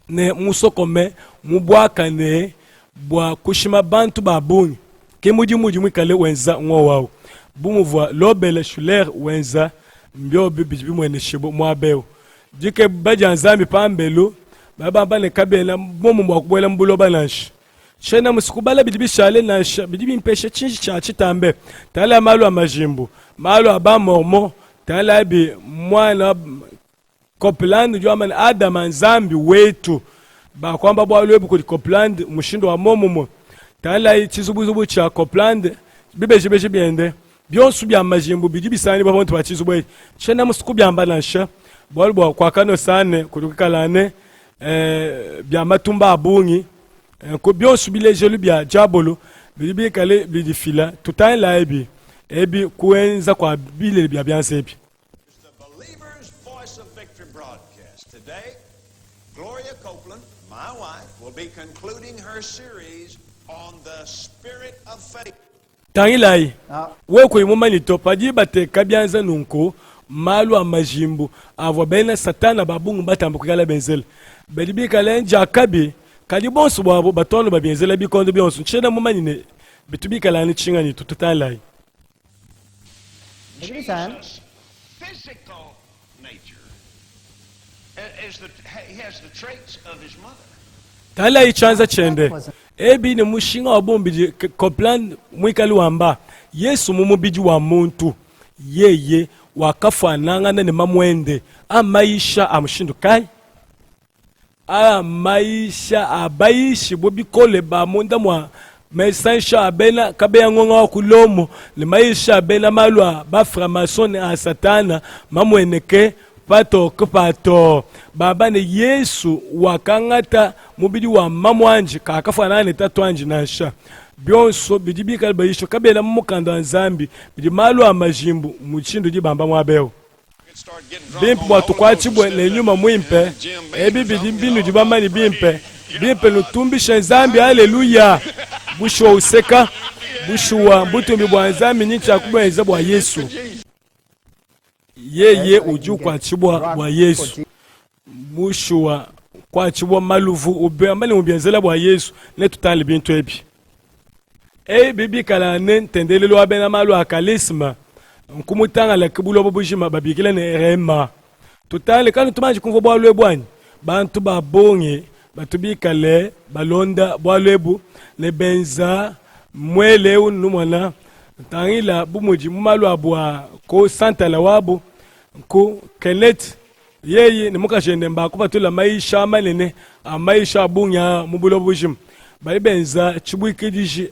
ne musokome mubwaka ne bwa kushima bantu babungi kemuji mujumwe kali wenza ngo wao bumuvwa Robert Schuller wenza mbyo bibi mwene shibo mwabeo dike baja nzambi pambelu baba bane kabela bomu mwa kubwela mbulo banashi shena musikubala bidibi shale na bidibi mpeshe chinji cha chitambe tala malu amajimbu malu abamormo tala bi mwana Copland jwamana Adam nzambi wetu ba kwamba bwalwebu ku Copland mushindo wa momumo tala chizubuzubu cha Copland bibeje biende byonsu bya majimbu bidibi sani babontu bachizubu shena musikubyamba nasha bwalbo kwa kano sane kutukalane bya matumba abungi ko byonsu bilejelu bya jabolo bilibi kale bidifila tutan la ebi kuenza kwa bile bya byansebi. The Believer's Voice of Victory broadcast today. Gloria Copeland, my wife, will be concluding her series on the spirit of faith. Tangilai weko imumani topa jibate kabyanza nunko malu amajimbu avo bena satana babungu batambu kala benzel bilibi kale njakabi kadi bonsu bwabo batono babyenzela bikondo byonsu nchena mumanyine bitubikala ni chingani tututalai Jesus' physical nature he has the traits of his mother. tala ichanza chende ebi ni mushinga wa bombi Copeland mwikali wamba Yesu mumubiji wa muntu yeye wakafanana ne mamwende amaisha amushindu kai amaisha abaishi bobikole ba munda mwa mesansha abena kabeya ngonga wa kulomo le maisha abena malwa ba framason a satana mamweneke pato baba ne Yesu wakangata mubidi wa mamwanji kakafanana ne tatwanji nasha byonso bidibika baisho kabela mukanda nzambi bidi malwa amajimbu muchindu dibamba mwabeo bimpe bwatu kwachibwe ne nyuma mwimpe ebi bidi mbinu dibamani bimpe nutumbisha nzambi haleluya busho useka bushuwa mbutumbi bwa nzambi nicha kubwenza bwa Yesu yeye uju kwachibwa bwa Yesu bushuwa kwachibwa maluvu ubambale mubyenzela bwa Yesu ne tutali bintu ebi bibi kala ne tendelelo abena malu akalisma nkumutanga la kibulo bobujima babikile ne rema tutale kanu tumanji kumvo bwalwe bwanyi bantu babonge batubikale balonda bwalwebu ne benza mwele unumwana tangila bumuji mumalu abwa ko santa la wabu ko Kenneth yeye ne mukashende mbako batula maisha manene amaisha abunya mubulo bujima bali benza chibwikidiji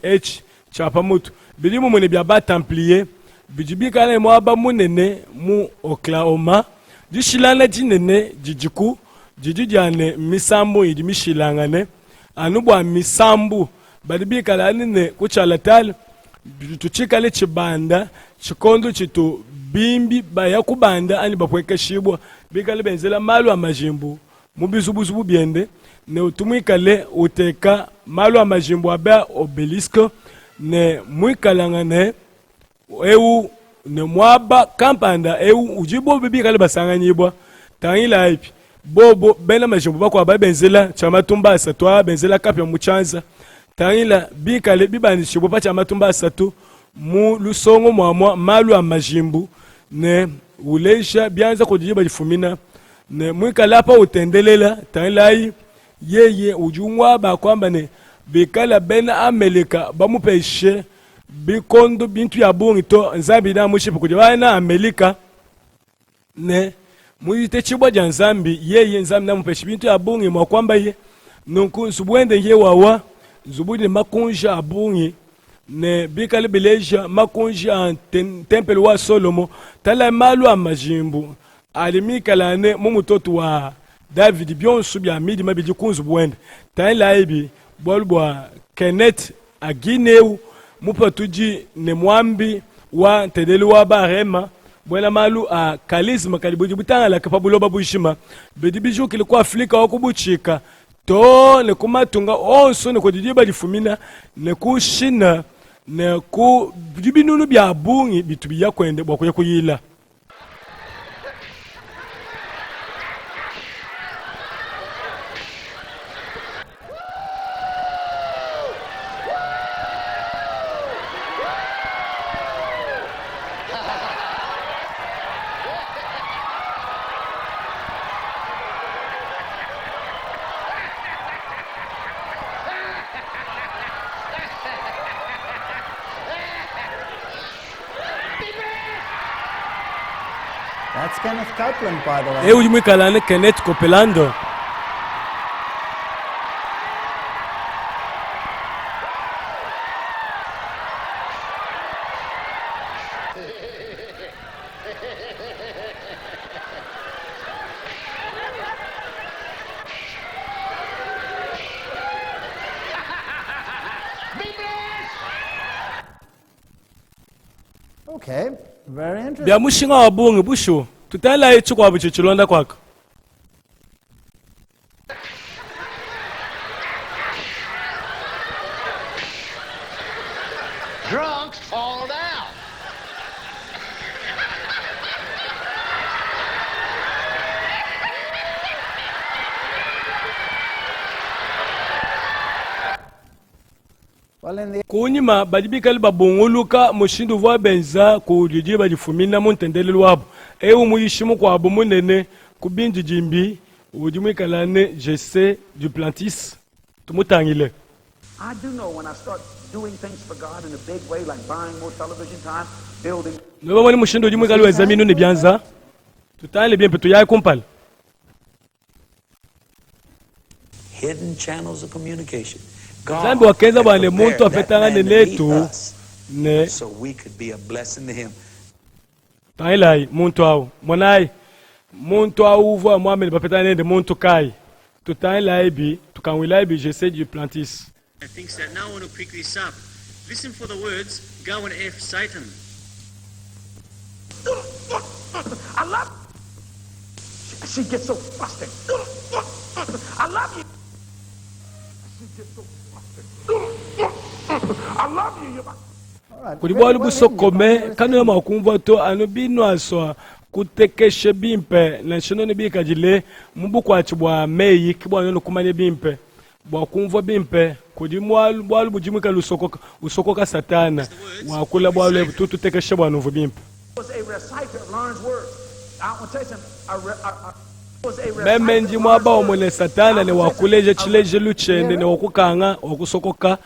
chapa mutu bilimu mwene bya ba templier bijibika na mwaba munene mu Oklahoma jishilana jinene jijiku jijijane misambu idi mishilangane anubwa misambu bali bika la nene kuchalatal tuchikale chibanda chikondo chitu bimbi baya kubanda ani bapweke shibwa bika benzela malu amajimbu mubizubuzubu biende ne utumwikale uteka malu amajimbu abea obelisko ne mwikalangane eu ne mwaba kampanda eu ujibo bibi kale basanganyibwa tangila ipi bobo bena majimbu bako benzela chamatumba asatwa benzela kapya muchanza tangila bikale bibani shibo pa chamatumba asatu mu lusongo mwamwa malu amajimbu ne uleisha bianza kujiba jifumina ne mwikala pa utendelela tangila yeye ujungwa ba kwamba ne bikala bena Amerika bamupeshe bikondo bintu ya bungi to nzambi na mushipu kujwa na Amerika ne muyite chibwa ja nzambi yeye nzambi na mupeshe bintu ya bungi mwa kwamba ye nunku subwende ye wawa zubudi makunja abungi ne bikala bileja makunja temple wa Solomo tala malu amajimbu alimika ne mumutoto wa David byonsu bya midi mabiji kunzu bwende tala ibi bolbwa Kenneth agineu mupatuji ne mwambi wa tedeli wa barema bwela malu a kalisma kalibuji butanga la kapabulo babushima bedibiju kilikuwa Afrika wakubuchika to ne kumatunga onso ne kodidiba difumina ne kushina ne ku bibinunu bya bungi bitubiya kwende bwakuye kuyila. That's Kenneth Copeland, by the way. Ujimwikalane Kenneth Copeland. Okay, very interesting. Bya mushinga wa bungi bushu tutala ichi kwa buchichilonda kwako. Drunks fall down. Well, in the Kunyima badibikali babunguluka mushindu vwa benza kudidi badifumina muntendelelo wabo. Muyishimu kwa abo munene kubinji jimbi ujimwikalane Jesse Duplantis. tumutangile. I do know when I start doing things for God in a big way, like buying more television time, building. Noba wani mushindo jimwe kalu examinu ni bianza. Tutangile bien petu ya kumpal. Hidden channels of communication. Zambi wakeza bwane muntu afetanga nenetu ne so we could be a blessing to him. Tailai muntu au monai muntu au vo Mohamed bapetanga nende muntu kai. Tutangile bi tukanwilai bi j'essaie de plantis. Thinks that no one will pick this up. Listen for the words, go and F Satan. I love. She gets so frustrated. I love you. She gets so frustrated. I love you. You're my. All right. Kudi Very bwalu well busokome hidden. You kanu ya makumva to anu binu aswa kutekeshe bimpe na shinoni bika jile mbu kwa chibwa meyi kibwa nono kumanye bimpe bwa kumva bimpe kudi bwalu bujimika usokoka satana wakula bwalu tutu tekeshe bwa nuvu bimpe Was a reciter of learned words. I want to tell you something. Was a reciter meme nji of mwaba learned omone words. satana ne I want to tell you wakuleje something. chileje luchende ne wakukanga wakusokoka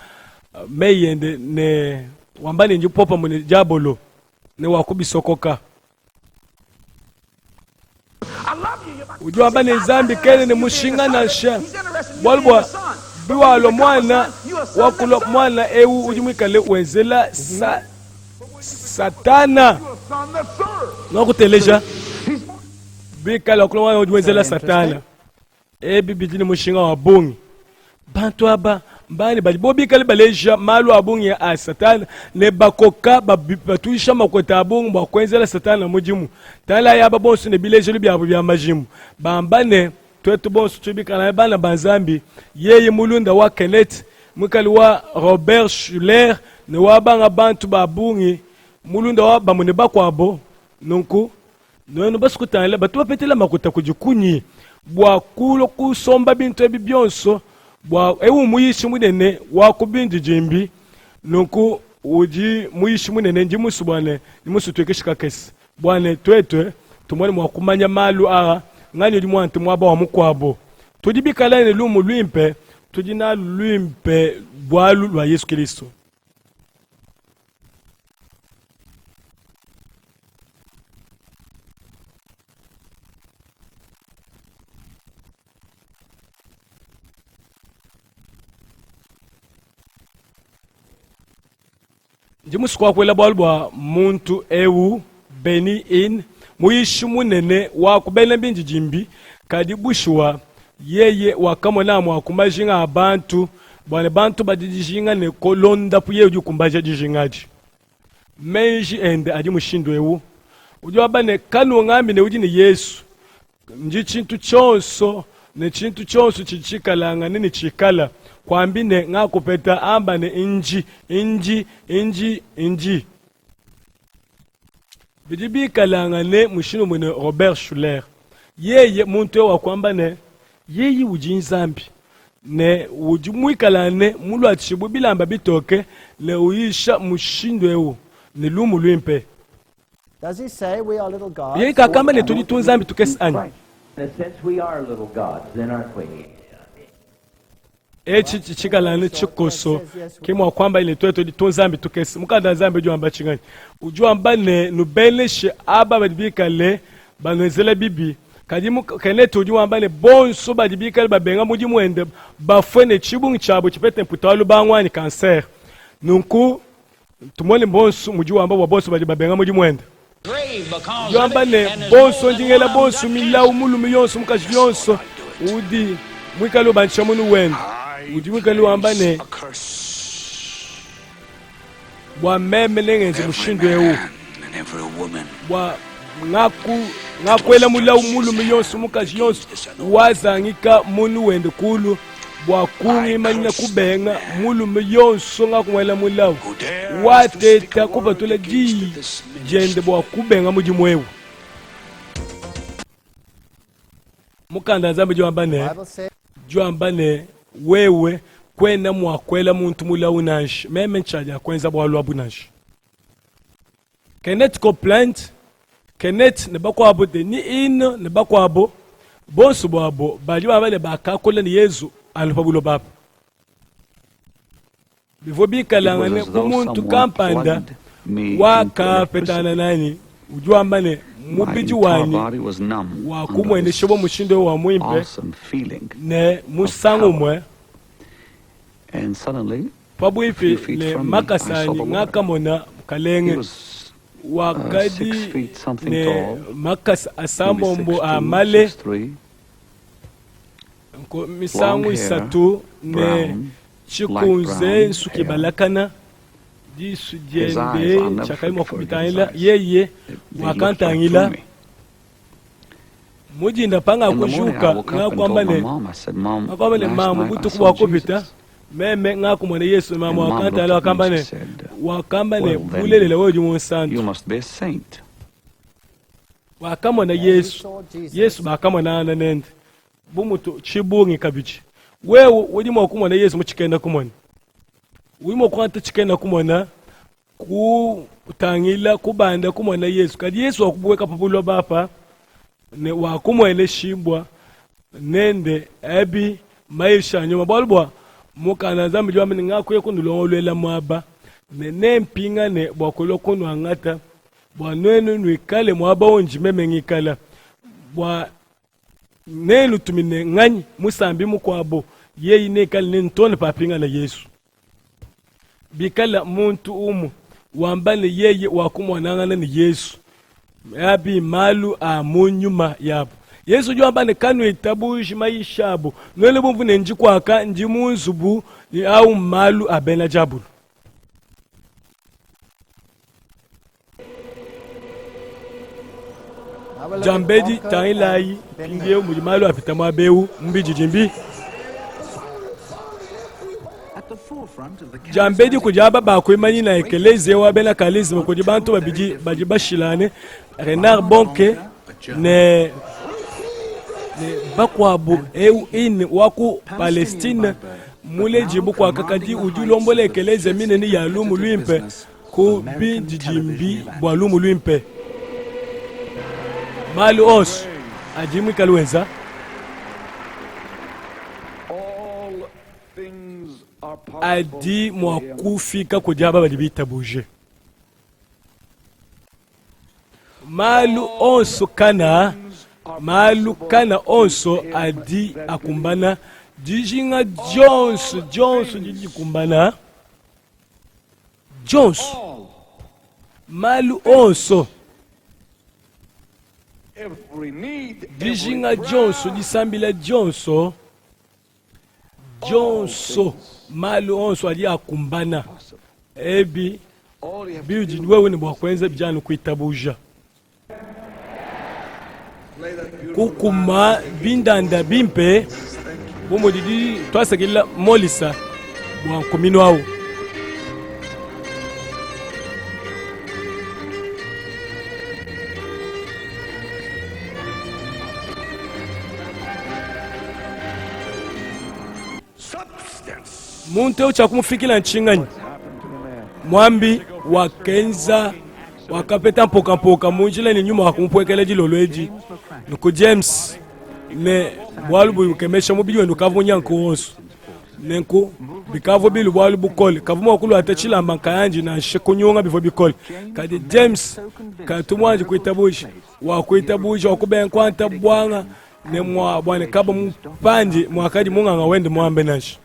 meyende ne wambani nji popa mwene jabolo ne wakubisokoka I love you. You're my. ujua ambani See, God zambi is kene ne interested in you mushinga being a na son. sha He's interested in you bwalbwa being a son. But when biwalo you become a mwana son, you're a son wakulo that's mwana ewu ujumwikale wenzela satana You're a son that serves. nokuteleja He's more. bikala wakulo mwana ujumwenzela Very satana ebibijini mushinga wa bungi bantu aba mbani bali bobikale baleja malu abungi a satana ne bakoka batuisha makweta abungi bakwenzela satana mujimu tala yaba bonsu ne bileje lubyabo bya majimu bambane twetu bonsu tubikala bana banzambi yeye mulunda wa Kenneth mukali wa Robert Schuller ne wabanga bantu babungi mulunda wa bamune bakwabo nunku nono basukutana batu bapetela makuta kujikunyi bwa kulo kusomba bintu ebi byonso bwa ewu muyishi munene wakubindi jimbi nunku uji muyishi munene nji musu bwane musu twekeshika kesi bwane twetwe tumone mwakumanya malu ara ngani udi mwantu mwaba wa mukwabo tudibikala ne lumu lwimpe tudina lwimpe bwalu lwa Yesu Kristo. Jimusu kwa kwela bwa muntu ewu beni in muyishi munene wakubele mbinji jimbi kadibushiwa yeye wakamona mwakumajinga abantu bwane bantu badijinga ne kolonda puye uju kumbaja dijingaji menji ende adi mushindo ewu uju abane kanu ngambi ne uji ni Yesu nji chintu chonso ne chintu chonso chichikalanga nini chikala kwambine ngakupeta amba ne inji bidibikalanga ne mushino mwene Robert Schuller yeye muntu wa kwamba ne yeye ujinzambi ne ujumwikalane mulu atishibu bilamba bitoke ne uisha mushindo ewu ne lumu lwimpe Does he say we are little gods? yeye kakamba ne tuli tunzambi tukesi anyi In a sense, we are little gods, then, aren't we? echi chichikalane chikoso kimwa kwamba ile tweto ditunzambi tukesi mukanda zambi ujua amba chingani ujua amba ne nubeneshe aba badibikale banwezela bibi kadimu Kenneth ujua amba ne bonso badibikale babenga muji mwende bafwene chibungi chabo chipete mputalu bangwani cancer nunku tumone bonso mujua amba wa bonso babenga muji mwende ujua amba ne bonso njingela bonso milau mulu miyonso mukaji yonso udi mwikalo banchamunu wende ujimwikali wambane bwa meme nengenzi mushindo ewu bwa ngakwela mulau mulumi yonso mukaji yonso wazangika munu wende kulu bwa kungimanya kubenga mulumi yonso ngakumwela mulau wateta kupatula jende bwa kubenga mujimwewu mukanda zambi jwambane Bible says jwambane wewe kwena mwakwela muntu mulau nanshi meme nchaja kwenza bwalu abunashi Kenneth Copeland Kenneth ne bakwabo de ni ino ne bakwabo bonso bwabo bali baba ne bakakola ni Yesu alpabulo baba bifo bikalangane kumuntu kampanda wakapetana nani ujuambane mubiji wani wakumwene shobo mushindo wa mwimpe ne musangu mwe pabwifi ne makasani ngakamona kalenge wakadi ne makas asambombo amale misangu isatu ne chikunze nsukibalakana disu jende chakaima kubitangila yeye wakantangila mujinda panga kujuka ngakwambane mamu butuku wakubita meme ngakumwana Yesu mama wakantala wakambane bulelele woju monsantu wakamwana Yesu bakamwana ananende bumutu chibungi kabichi wewe udimo okumwana Yesu muchikenda kumwana wimo kwanta chikenda kumwana kutangila kubanda kumwana Yesu kadi Yesu wakubweka papulo bapa ne wakumwene shimbwa nende ebi maisha nyoma bolbwa mukana zambi jwa mini ngakwe kunulongolwela mwaba ne mpinga ne bwakolo kunu angata bwa nwenu nwikale mwaba onji meme ngikala bwa nenu tumine ngani musambi mukwabo yeyi nekali nentone papinga na Yesu bikala muntu umu wambane yeye wakumwanangana ni Yesu yabi malu amunyuma yabo Yesu jwambane kanu itabushi maishabo nwele bumvu nenji kwaka nji munzubu au malu abena jabulu Jambedi tangilai pingiyo mujimalu apita mabeu mbiji jimbi Jambedi kujaba bakwimani na ekeleze wa bena kalizima kujibantu bajibashilane Renard Bonke ne bakwabu in waku Palestine mule jibu kwa kakadi ujulombole ekeleze mine ni yalumu luimpe ku bijijimbi bwalumu luimpe malu os ajimu kalwenza adi mwakufika kujaba balibita buje malu kana onso adi akumbana dijinga Jones dijikumbana Jones malu onso dijinga Jones disambila Johnso malu onso adi akumbana ebi biuji wewe ni bwakwenza bijana kuitabuja kukuma bindanda bimpe bomodidi twasakila molisa bwa komino awo muntu uchakumfikila nchinganyi mwambi wakenza wakapeta mpoka munjila ni nyuma wakumpwekele jilolweji nuko James ne bwalubu kemesha mubili wenu kavu nyanko onso nenko bikavo bilu bwalubu kole kavu mwakulu atachilamba nkayanji na shekunyonga bifo bikole kadi James katumwanji kuitabuji wakubenkwanta bwanga ne mwa bwane kabo mpanji mwakadi munganga wende mwambe nashi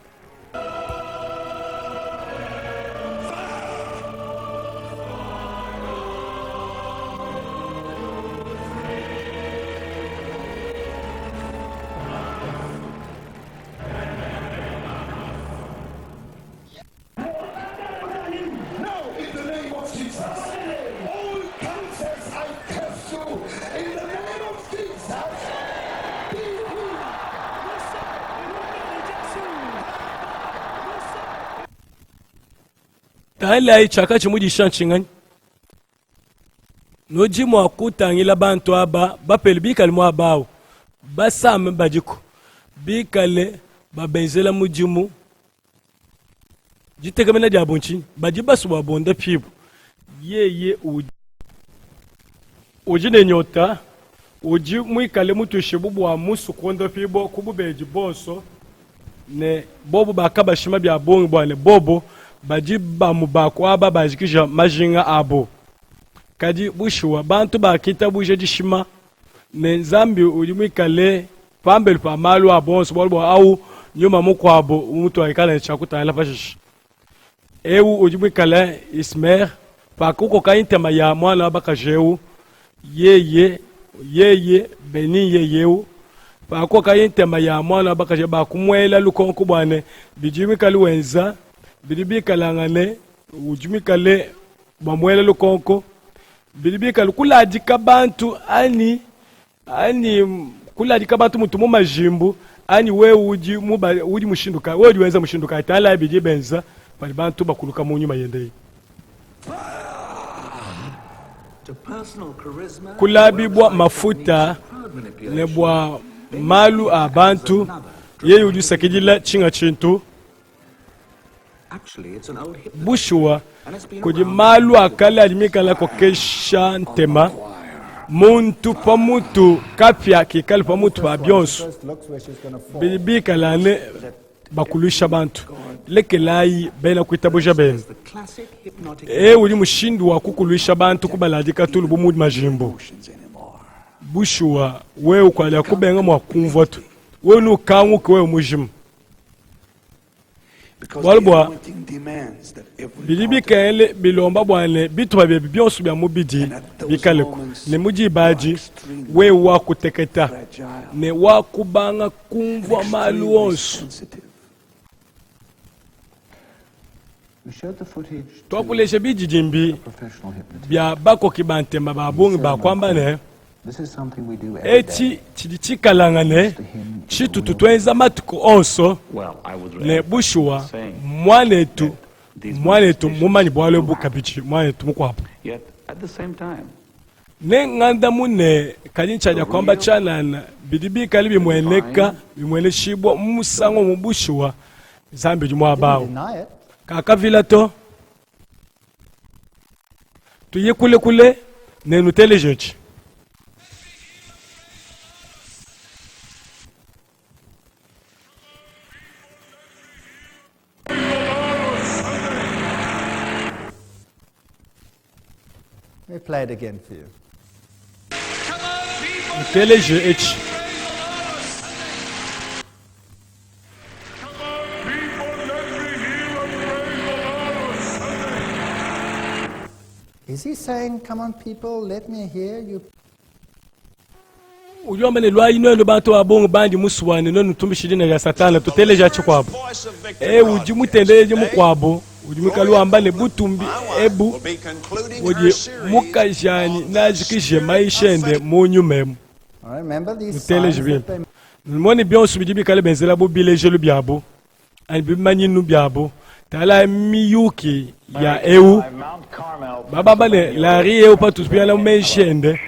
Taila ichaka chimuji shanchingani noji mwakutangila bantu aba bapeli bikali mwabao basame bajiko bikale babenzela mujimu jitegemena jabunchi bajibasu wabonda pibu yeye uji ne nyota uji mwikale mutushibubu wa musu konda pibo kububeji bonso ne bobo bakabashima bya bongi bwane bobo baji bamubakwaba bajikija majinga abo kadi bushuwa bantu bakita buje dishima ne nzambi ulimwikale pambele pa malu abonso bolbo au nyuma mukwabo umutu aikala chakutala pashish ewu ulimwikale ismer pa kuko kaintema ya mwana abakajeu yeye beni yeyeu pa kuko kaintema ya mwana abakaje bakumwela lukonko bwane bijimikale wenza bidibikalangane ujimikale bamwela lukonko bilibika kuladika bantu ani kuladika bantu mutu mumajimbu ani we udi mushinduka we udiwenza mushinduka atala bidi benza bali bantu bakuluka mu nyuma yendei kulabibwa mafuta nebwa malu abantu ye udi sakidila chinga chintu bushuwa kudi malu akala alimikala kokesha ntema muntu pa mutu kapya kikali pa mutu pa byonso bilibikala ne bakulisha bantu lekelayi bena kuitabuja bena uli mushindu wa kukulisha bantu kubaladika tulu bumudi majimbo bushuwa we ukwala kubenga mwa kumva tu we nukanguke we umujimu walbwa bilibikaele bilomba bwane bitu babye byonso bya mubidi bikaleko ne muji baji we wakuteketa ne wakubanga kumva malu onso twakulesha bijijimbi bya bako kibantema babungi bakwamba ne eti chidichikalangane chitutu twenza matuko onso ne bushuwa mwanetu mumani bwalo bukabichi mwanetu mukwapo ne nganda mune kalinchaja kwamba chanana bidibika libi mweneka bimwene shibwa musango mubushuwa zambi jumwa bao kakavila to tuye kule ne nutelejechi Let me play it again for you. Is he saying, come on people, let me hear you? Ujomba ne lwa ino bantu abongo bandi muswane no nutumishidina ya satana tuteleja chikwabo ujimutendeleje mukwabo ujimikalu ambale butumbi ebu wodi mukajani najikije maishende munyumemu Remember these tuteleje bien moni byonso bijibikale benzela bo bileje lu byabo ani bimanyinu byabo tala miyuki ya eu baba bale la rie pa tuspiala maishende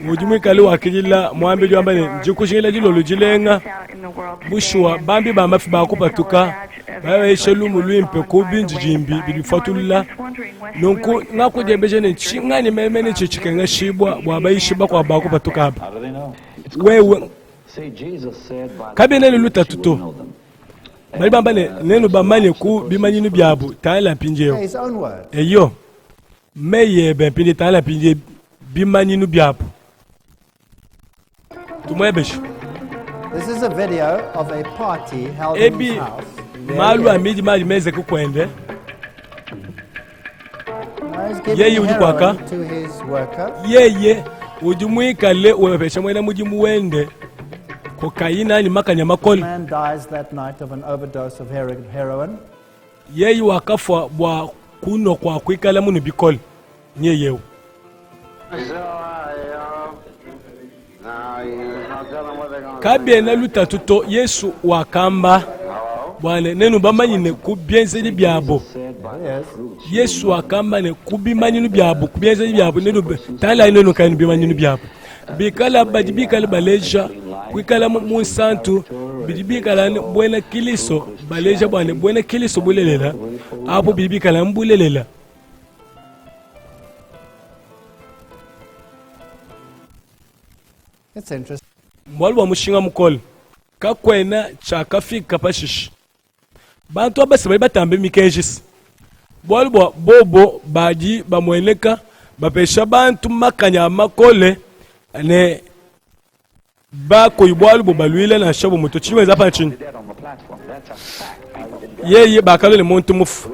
mujimikale wakijila mwambe jambane njikushila jilolo jilenga bushwa bambi bamafi bakupatuka bawe shelu lwimpe kubinji jimbi bilifatulula nonku ngakujembeje ne chingani memene chichikenga shibwa bwabayishiba kwa bakupatuka hapa wewe kabene luta tuto bali bambane neno bamanye ku bimanyinu byabo tala pinjeo eyo meye bempinde tala pinje bimanyinu byabo. This is a video of a party held in his house. Malu amiji mali meze kukwende. Yeye ujikwaka. To his worker. Yeye ujumuikale uwepesha mwena mujimu wende. Kokaina ni makanya makoli. Man dies that night of an overdose of heroin. Yeye wakafwa bwa kuno kwa kuikala munu bikoli. Nye yeu. Kabye na luta tuto Yesu wakamba bwane nenu bamanyine kubyenzeli byabo Yesu wakamba ne kubimanyinu byabo kubyenzeli byabo nenu tala nenu kayinu bimanyinu byabo bikala badibikala baleja kwikala mu santu bidibikala bwena kiliso baleja bwane bwena kiliso bulelela apo bidibikala mbulelela. It's interesting. Mwalwa mushinga mukole kakwena chakafika pashishi bantu abasi bali batambe mikejisi bwalu bwa bobo baji bamweneka bapesha bantu makanya makole ne bako ibwalu bo balwile na shabo muto chimweza pa chini yeye bakalo le muntu mufu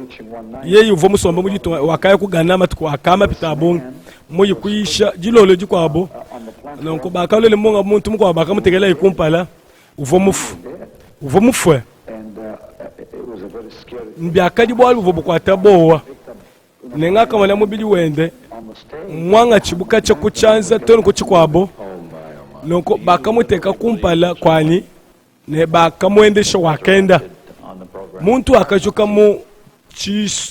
yeye uvo musomba mujito wakaya kuganama tukwakama pitabonga moyi kuisha jilolo jikwabo nonko bakalo le monga muntu mukwa bakamutegela ikumpala uvo mufu mbyakadi bwalu uvo bukwata bowa nengaka mwana mubili wende mwanga chibuka cha kuchanza tonu kuchikwabo nonko bakamuteka kumpala kwani ne bakamwendesha wakenda muntu akajuka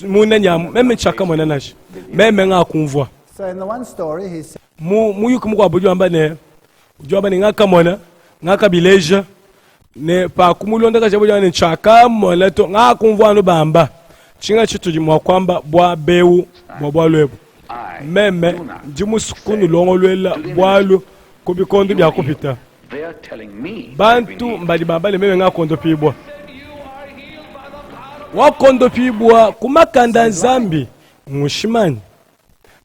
muna nyamu meme chaka mwana nashi meme nga kumvwa. So in the one story he said, muyuku mukwa ujwamba ne ngaka mwana ngaka bileja ne pa kumulonda kajabujwa ne chaka mwana to nga kumvwa no bamba chinga chitu mwa kwamba bwa bewu bwa lwebo meme jimusukunu longolwela bwalu kubikondo bya kupita bantu mbali babale meme nga kondo pibwa wakondo pibwa kumakanda nzambi mushimani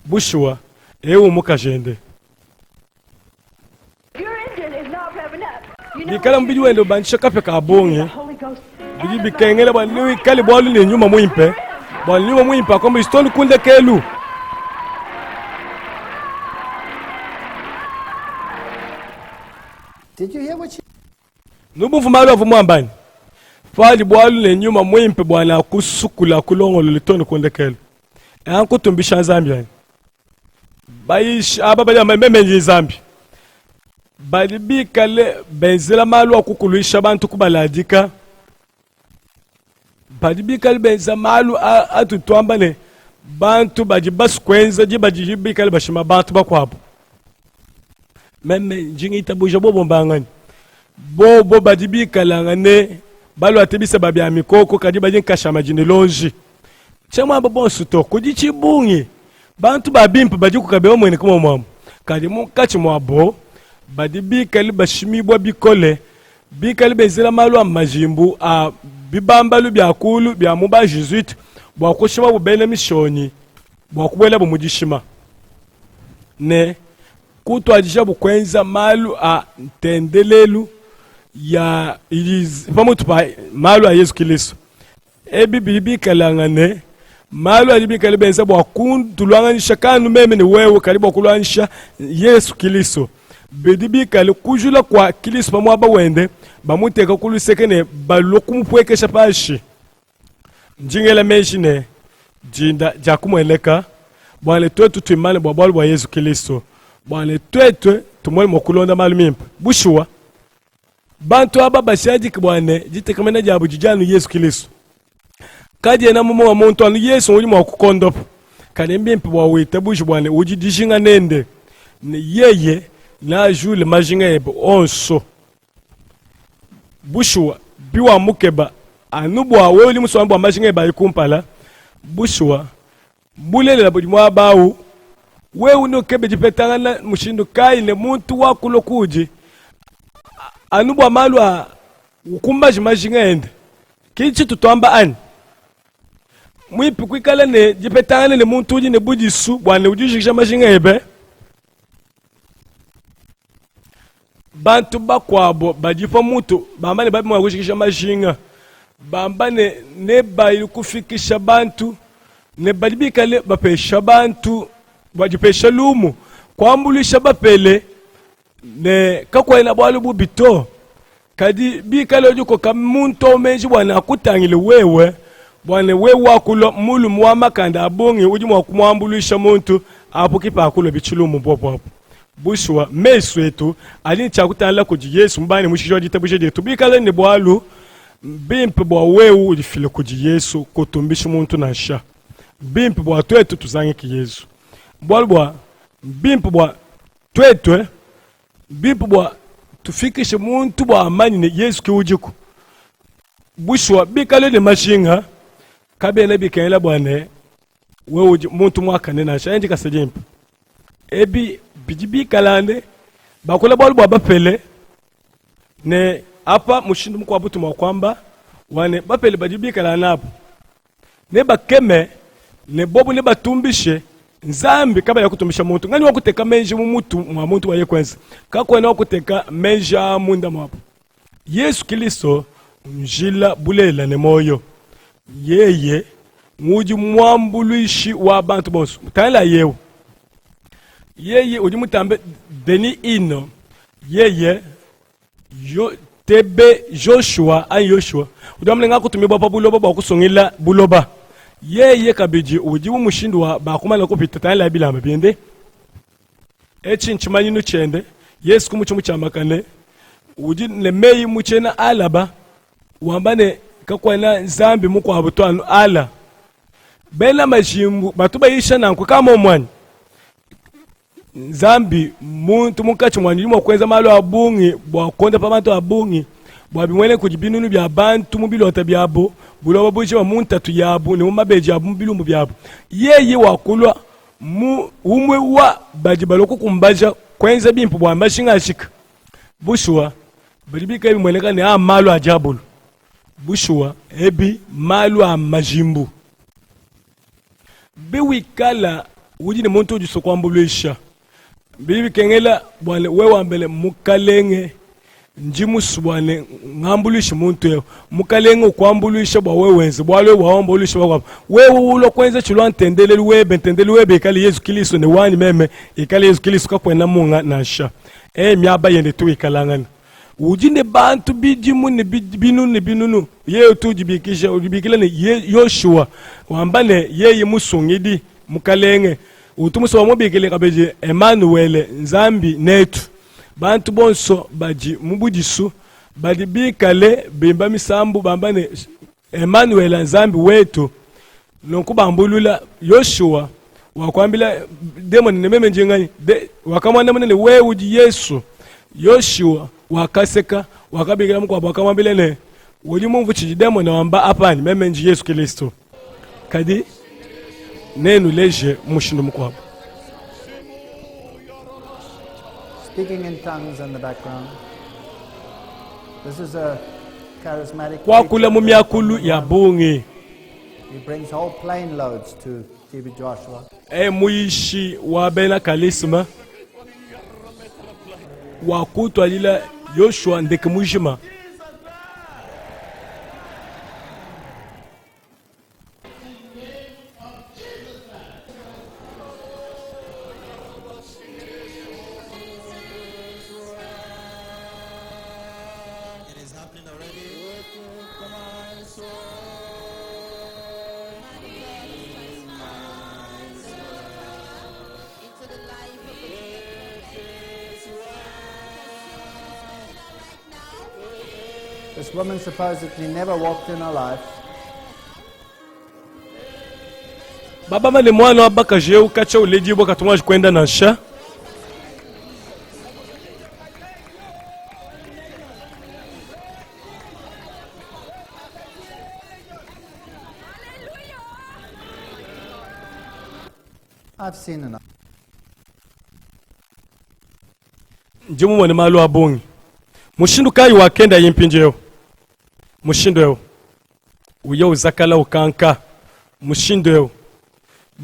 bushwa ewu mukajende bikala mbidi wendo bansha kape kabonge bidi bikengele bwa kali bwalu ne nyuma muimpe bwa nyuma muimpe akombe stone kunde kelu did you hear what she nubuvu malu avu mwambani fali bwalu ne nyuma muimpe bwana kusukula kulongolo litoni kunde kelu kutumbisha nzambi bayish ababali amemenge zambi bali bikale benzela malu akukuluisha bantu kubaladika bali bikale benza malu atutwamba ne bantu baji baskwenza jibaji bikale bashima bantu bakwabo meme njingita buja bobo mbangani bobo baji bikala ngane balu atebisa babi amikoko kadi baji nkashama jinelonji chama bonsu to kujichibungi bantu babimpa baji kukabe omwene kuma mwamu kadi mukachi mwabo badi bikali bashimibwa bikole bikali bezela malu amajimbu a bibambalu byakulu bya muba Jesuit bwa kushima bubene mishoni bwa kubwela bumujishima ne kutwajisha bukwenza malu a ntendelelu ya pamutu pa malu a Yesu Kristo ebi bibikalangane malu alibikali benza bwa kuntulwanganisha kanu meme ni wewe kalibu kulwanisha Yesu Kristo bedibikali kujula kwa Kristo pamwa bawende bamuteka kulusekene balokumupwekesha pashi njingela meshine jinda jakumweleka bwana twetu twimane bwa bwa Yesu Kristo bwana twetu tumole mokulonda malu mimpa bushwa bantu aba bashaji kibwane jitekamena jabu jijanu Yesu Kristo kadi ena mumo wa muntu anu Yesu uli mwa kukondopo kadi mbimpi bwa wita bushi bwane uji dijinga nende yeye na jule majinga ebe onso bushwa biwa mukeba anubwa weuli muswambu wa majinga eba ikumpala bushwa bulele la budimwa bawu wewu no kebe jipetangana mushindu kai ne muntu wakulo kuji anubwa malwa ukumbaji majinga ende kichi tutwamba ani mwipi kwikala ne jipetangana ne muntu uji ne bujisu bwane ujishikisha majinga ebe bantu bakwabo bajifa mutu bambane babi mwa kushikisha majinga bambane ne bayi kufikisha bantu ne balibikale bapesha bantu bajipesha lumu kwambulisha bapele ne kakwena bwalu bubito kadi bikale ojuko kamuntu menji bwana akutangile wewe bwana wewe akulo mulu mwa makanda abongi uji mwa kumwambulisha muntu apukipa akulo bichilumu popo bushwa mesu etu alini chakutala kuji Yesu mbani mushijo jitabushe jetu bikale ne bwalu bimpe bwa wewe ulifile kuji Yesu kutumbisha muntu nasha bimpe bwa twetu tuzange ki Yesu bwalu bwa bimpe bwa twetu bimpe bwa tufikishe muntu bwa amani ne Yesu ki ujiku bushwa bikale ne mashinga kabele bikela bwane wewe muntu mwaka ne nasha enji kasejimpe ebi bijibi kalande bakula bwalu bwa bapele ne apa mushindu mukwa butu mwa kwamba wane bapele bajibi kalanapo ne bakeme ne bobu ne batumbishe nzambi kaba ya kutumbisha muntu ngani wakuteka menje mu mutu mwa muntu waye kwenza kakwena wakuteka menja munda mwapo Yesu Kristo njila bulela ne moyo yeye muji mwambuluishi wa bantu bonso tala yewe yeye uji mutambe deni ino yeye yo tebe Joshua an Joshua udamle nga kutumibwa pa buloba ba kusongela buloba yeye kabiji uji umushindwa bakumala kupita tala bilamba bende echinchimanyi no chende Yesu kumuchumu chamakane uji nemeyi muchena alaba wambane kakwana zambi muko abutwano ala bela majimbu batuba yisha nanku kama omwani zambi muntu mukachi mwani limo kwenza malo abungi bwa konda pa bantu abungi bwa bimwele kujibinunu bya bantu mubilota byabo buloba buje wa muntatu yabo ne mumabeji yabo mubilumbu byabo yeye wakulwa umwe wa bajibalo kukumbaja kwenza bimpu bwa mashinga shika bushwa balibika bimweleka ne amalo ajabulu bushwa ebi malu amajimbu biwikala ujine muntu ujiso kwambuluisha bibi kengela bwane wewa mbele mukalenge njimusu bwane ngambuluisha muntu yeo mukalenge kwambuluisha bwa wewenzi bwale waombulisha bwa wewe ulo kwenza chulwa ntendele webe ikali Yesu Kristo ne wani meme ikali Yesu Kristo kakwena munga nasha myaba yende tu ikalangana ujine bantu bijimu ne binunu yeye tujibikisha ujibikila ne Yoshua wambane yeye musungidi mukalenge utumuso wamubikile kabeje Emmanuel nzambi netu bantu bonso baji mubujisu badi bikale bimba misambu bambane Emmanuel nzambi wetu nonkubambulula Yoshua wakwambila demoni nememe njengani wakamwana munene wewe uji Yesu Yoshua wakaseka wakabikila mukwa wakamwambile ne uli mungu chijidemo na wamba apani meme nji Yesu Kristo kadi nenu leje mushindu mukwa Speaking in tongues in the background. This is a charismatic wakula mu myakulu ya bungi he brings whole plane loads to TB Joshua. Muishi wa bena kalisma wakutwalila Yoshua ndeke mujima This woman supposedly never walked in her life. baba mane mwana wabaka jeu kacha ulejibo katumwaji kwenda na sha I've seen enough. njimu mwane malu abungi mushindu kai wakenda yimpinjeo mushindu eo uye uzakala ukanka mushindu eo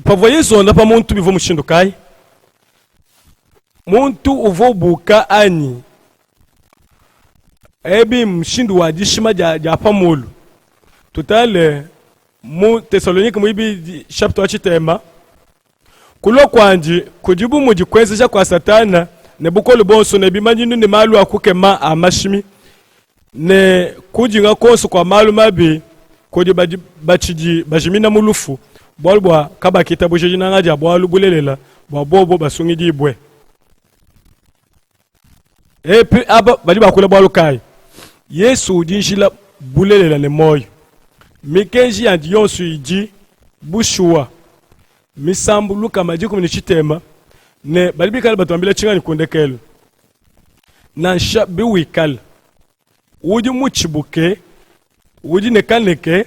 pavo yezonda pa muntu bivo mushindu kai muntu uvo buka ani ebi mushindu wajishima ja pamulu tutale mu Tesalonike mu ibi chapter wa chitema kulo kwanji kujibu mujikwezesha kwa satana ne bukolo bonso ne bimanyinu ne malu akukema amashimi ne kujinga konso kwa malu mabi kodi bachiji bajimina mulufu bolbwa kaba kitabu jina ngaja bwalu bulelela bobo basungidi ibwe epi aba bali bakula bwalu kai Yesu jinjila bulelela ne moyo mikenji andi yonsu iji bushua misambu luka majiku mnichitema ne balibikala batwambila chingani kundekelo nansha biwikala uji muchibuke uji nekaneke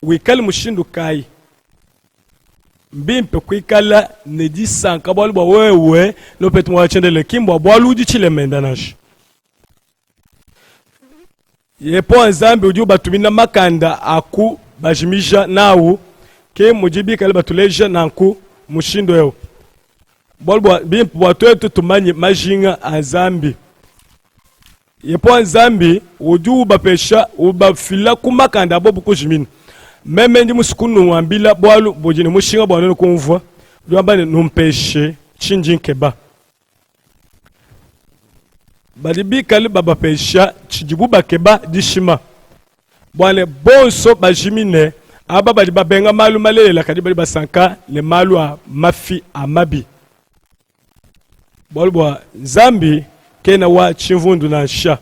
wikala mushindu kai mbimpe kwikala nejisanka bwalu bwa wewe lopetu mwachendele kimbo bwalu uji chile menda nashi yepo nzambi uju batumina makanda aku bajimisha nawu ke mujibi kale batuleja nanku mushindo yo bolbo bimpo watu tumanyi majinga azambi yepo nzambi uju bapesha ubafila kumakanda bobu kujimina meme ndi musikunu wambila bwalu bojine mushinga bwana kumvwa lwambane numpeshe chinjinkeba balibi kale baba pesha chijibu bakeba dishima bwana bonso bajimine aba bali babenga malu malela kadi bali basanka le malu a mafi amabi bolbo nzambi kena wa chivundu na sha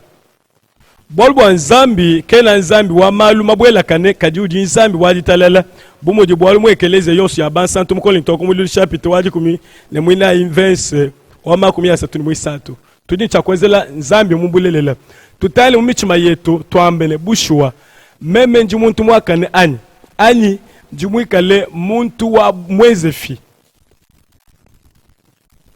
bolbo nzambi kena nzambi wa malu mabwela kane kadi udi nzambi wadi talala bumoji bwalu mwekeleze yonsu ya bansantu mukoli ntoko mu chapitre wadi kumi ne mwina inverse wa makumi ya satuni mwisatu tudi chakwezela nzambi mumbulelela tutali mumichima yetu twambele bushwa meme nji muntu mwakane ani njimwikale muntu wa mwezefi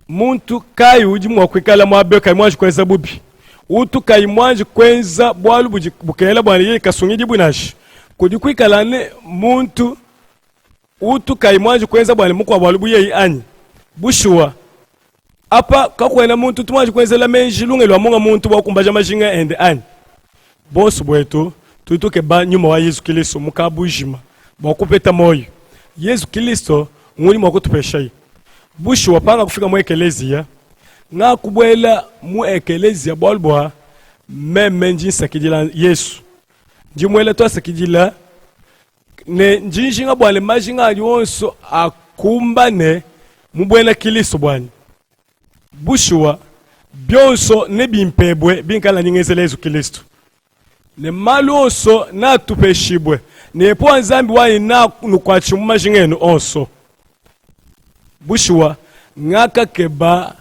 muntu kai uji mwakwikala mwabe kai mwaji kweza bubi utu kai mwaji kwenza bwalu bukela bwana yeye kasungiji bunashi kujikwikala ne muntu utu kai mwaji kwenza bwana mukwa bwalu buye ani bushwa apa kakwena muntu tumwaji kwenzela menji lungelwa munga muntu wakumbaja majinga ende ani bosu bwetu tuituke ba nyuma wa Yesu Kristo mukabujima bakupeta moyo Yesu Kristo nguli mwakutupesha bushi wapanga kufika mu ekelezia nga kubwela mu ekelezia bolboa meme njinsa kidila Yesu njimwele to sakidila ne njinjinga bwale majinga yonso akumbane mubwena Kristo bwani bushwa byonso ne bimpebwe binkala nyingezele Yesu Kristo ne malu onso na tupeshibwe ne po nzambi wa ina nukwachi mu majingeno onso bushwa ngaka keba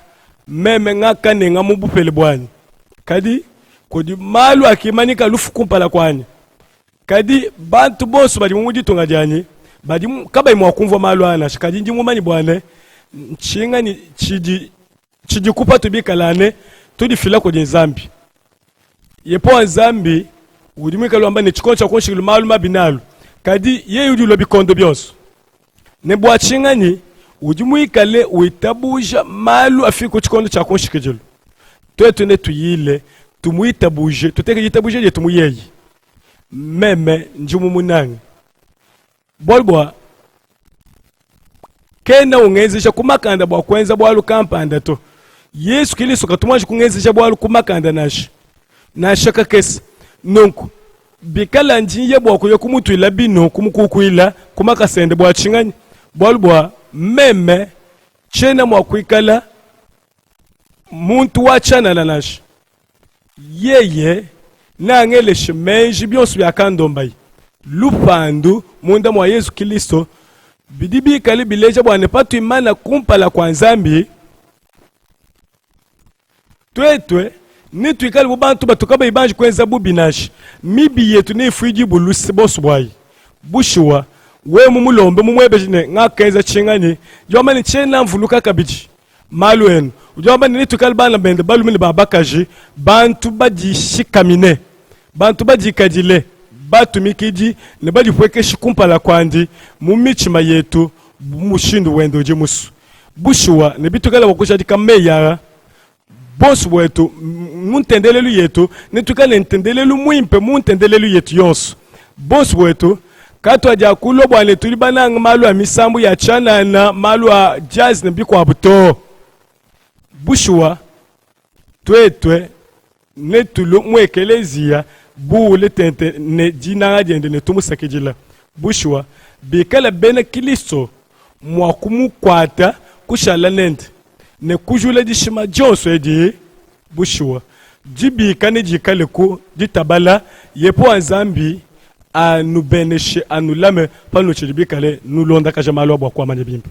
meme ngaka nenga mubupele bwani kadi kodi malu akimanika lufu kumpala kwani kadi bantu bonso bali mumudi tonga jani badi kaba imwakumva malu ana kadi ndi mumani bwane nchinga ni chidi kupa tubikalane tudi fila kodi nzambi yepo nzambi udimika lwamba ne chikoncha konshikilo malu mabinalu kadi ye yudi lobikondo byonso ne bwachingani udimwikale uitabuja malu afiko chikondo cha konshikilo twetu ne tuyile tumuitabuje tuteke yitabuje ye tumuyeyi meme njumu munangi bolbwa kena ungezesha kumakanda bwa kwenza bwalu kampanda to Yesu Kristo katumwaje kungezesha bwalu kumakanda nashi nashaka kesi nonku bikala njinye bwako yo kumutu ila bino kumukukuila kumakasende bwa chingani bwalbwa meme chena mwakwikala muntu wachana na nashi yeye nangele shimenji byonso byakandombai lupandu munda mwa Yesu Kristo bidibi kali bileja bwane patu imana kumpala kwa nzambi twetwe ni tuikali bubantu batukaba ibanji kwenza bubinashi mibi yetu ni fuiji bulusi bosu bwayi bushwa we mumulombe mumwebejine ngakenza chingani jomani chena mvuluka kabiji malu enu jomani ni tuikali bana bende balumini babakaji bantu badishikamine bantu badikadile batumikiji ne badipweke shikumpala kwandi mumichima yetu mushindu wendo jimusu bushwa ne bitukala wakushadika meyara bonsu wetu muntendelelu yetu nitukale ntendelelu muimpe muntendelelu yetu yonso bonsu wetu katwa jakulo bwane tuli bananga malu ya misambu ya chana na malu ya jazz ne bikwa buto bushwa twetwe netulu mwekelezia bule tente ne jinanga jende ne tumusakijila bushwa bikala bene Kristo mwakumukwata kushala nende ne kujule dishima jonso edi bushwa jibi kane jikale ko ditabala yepo nzambi anu beneshe anu lame pano chidibikale nu londa kajamalo bwa kwa manye bimba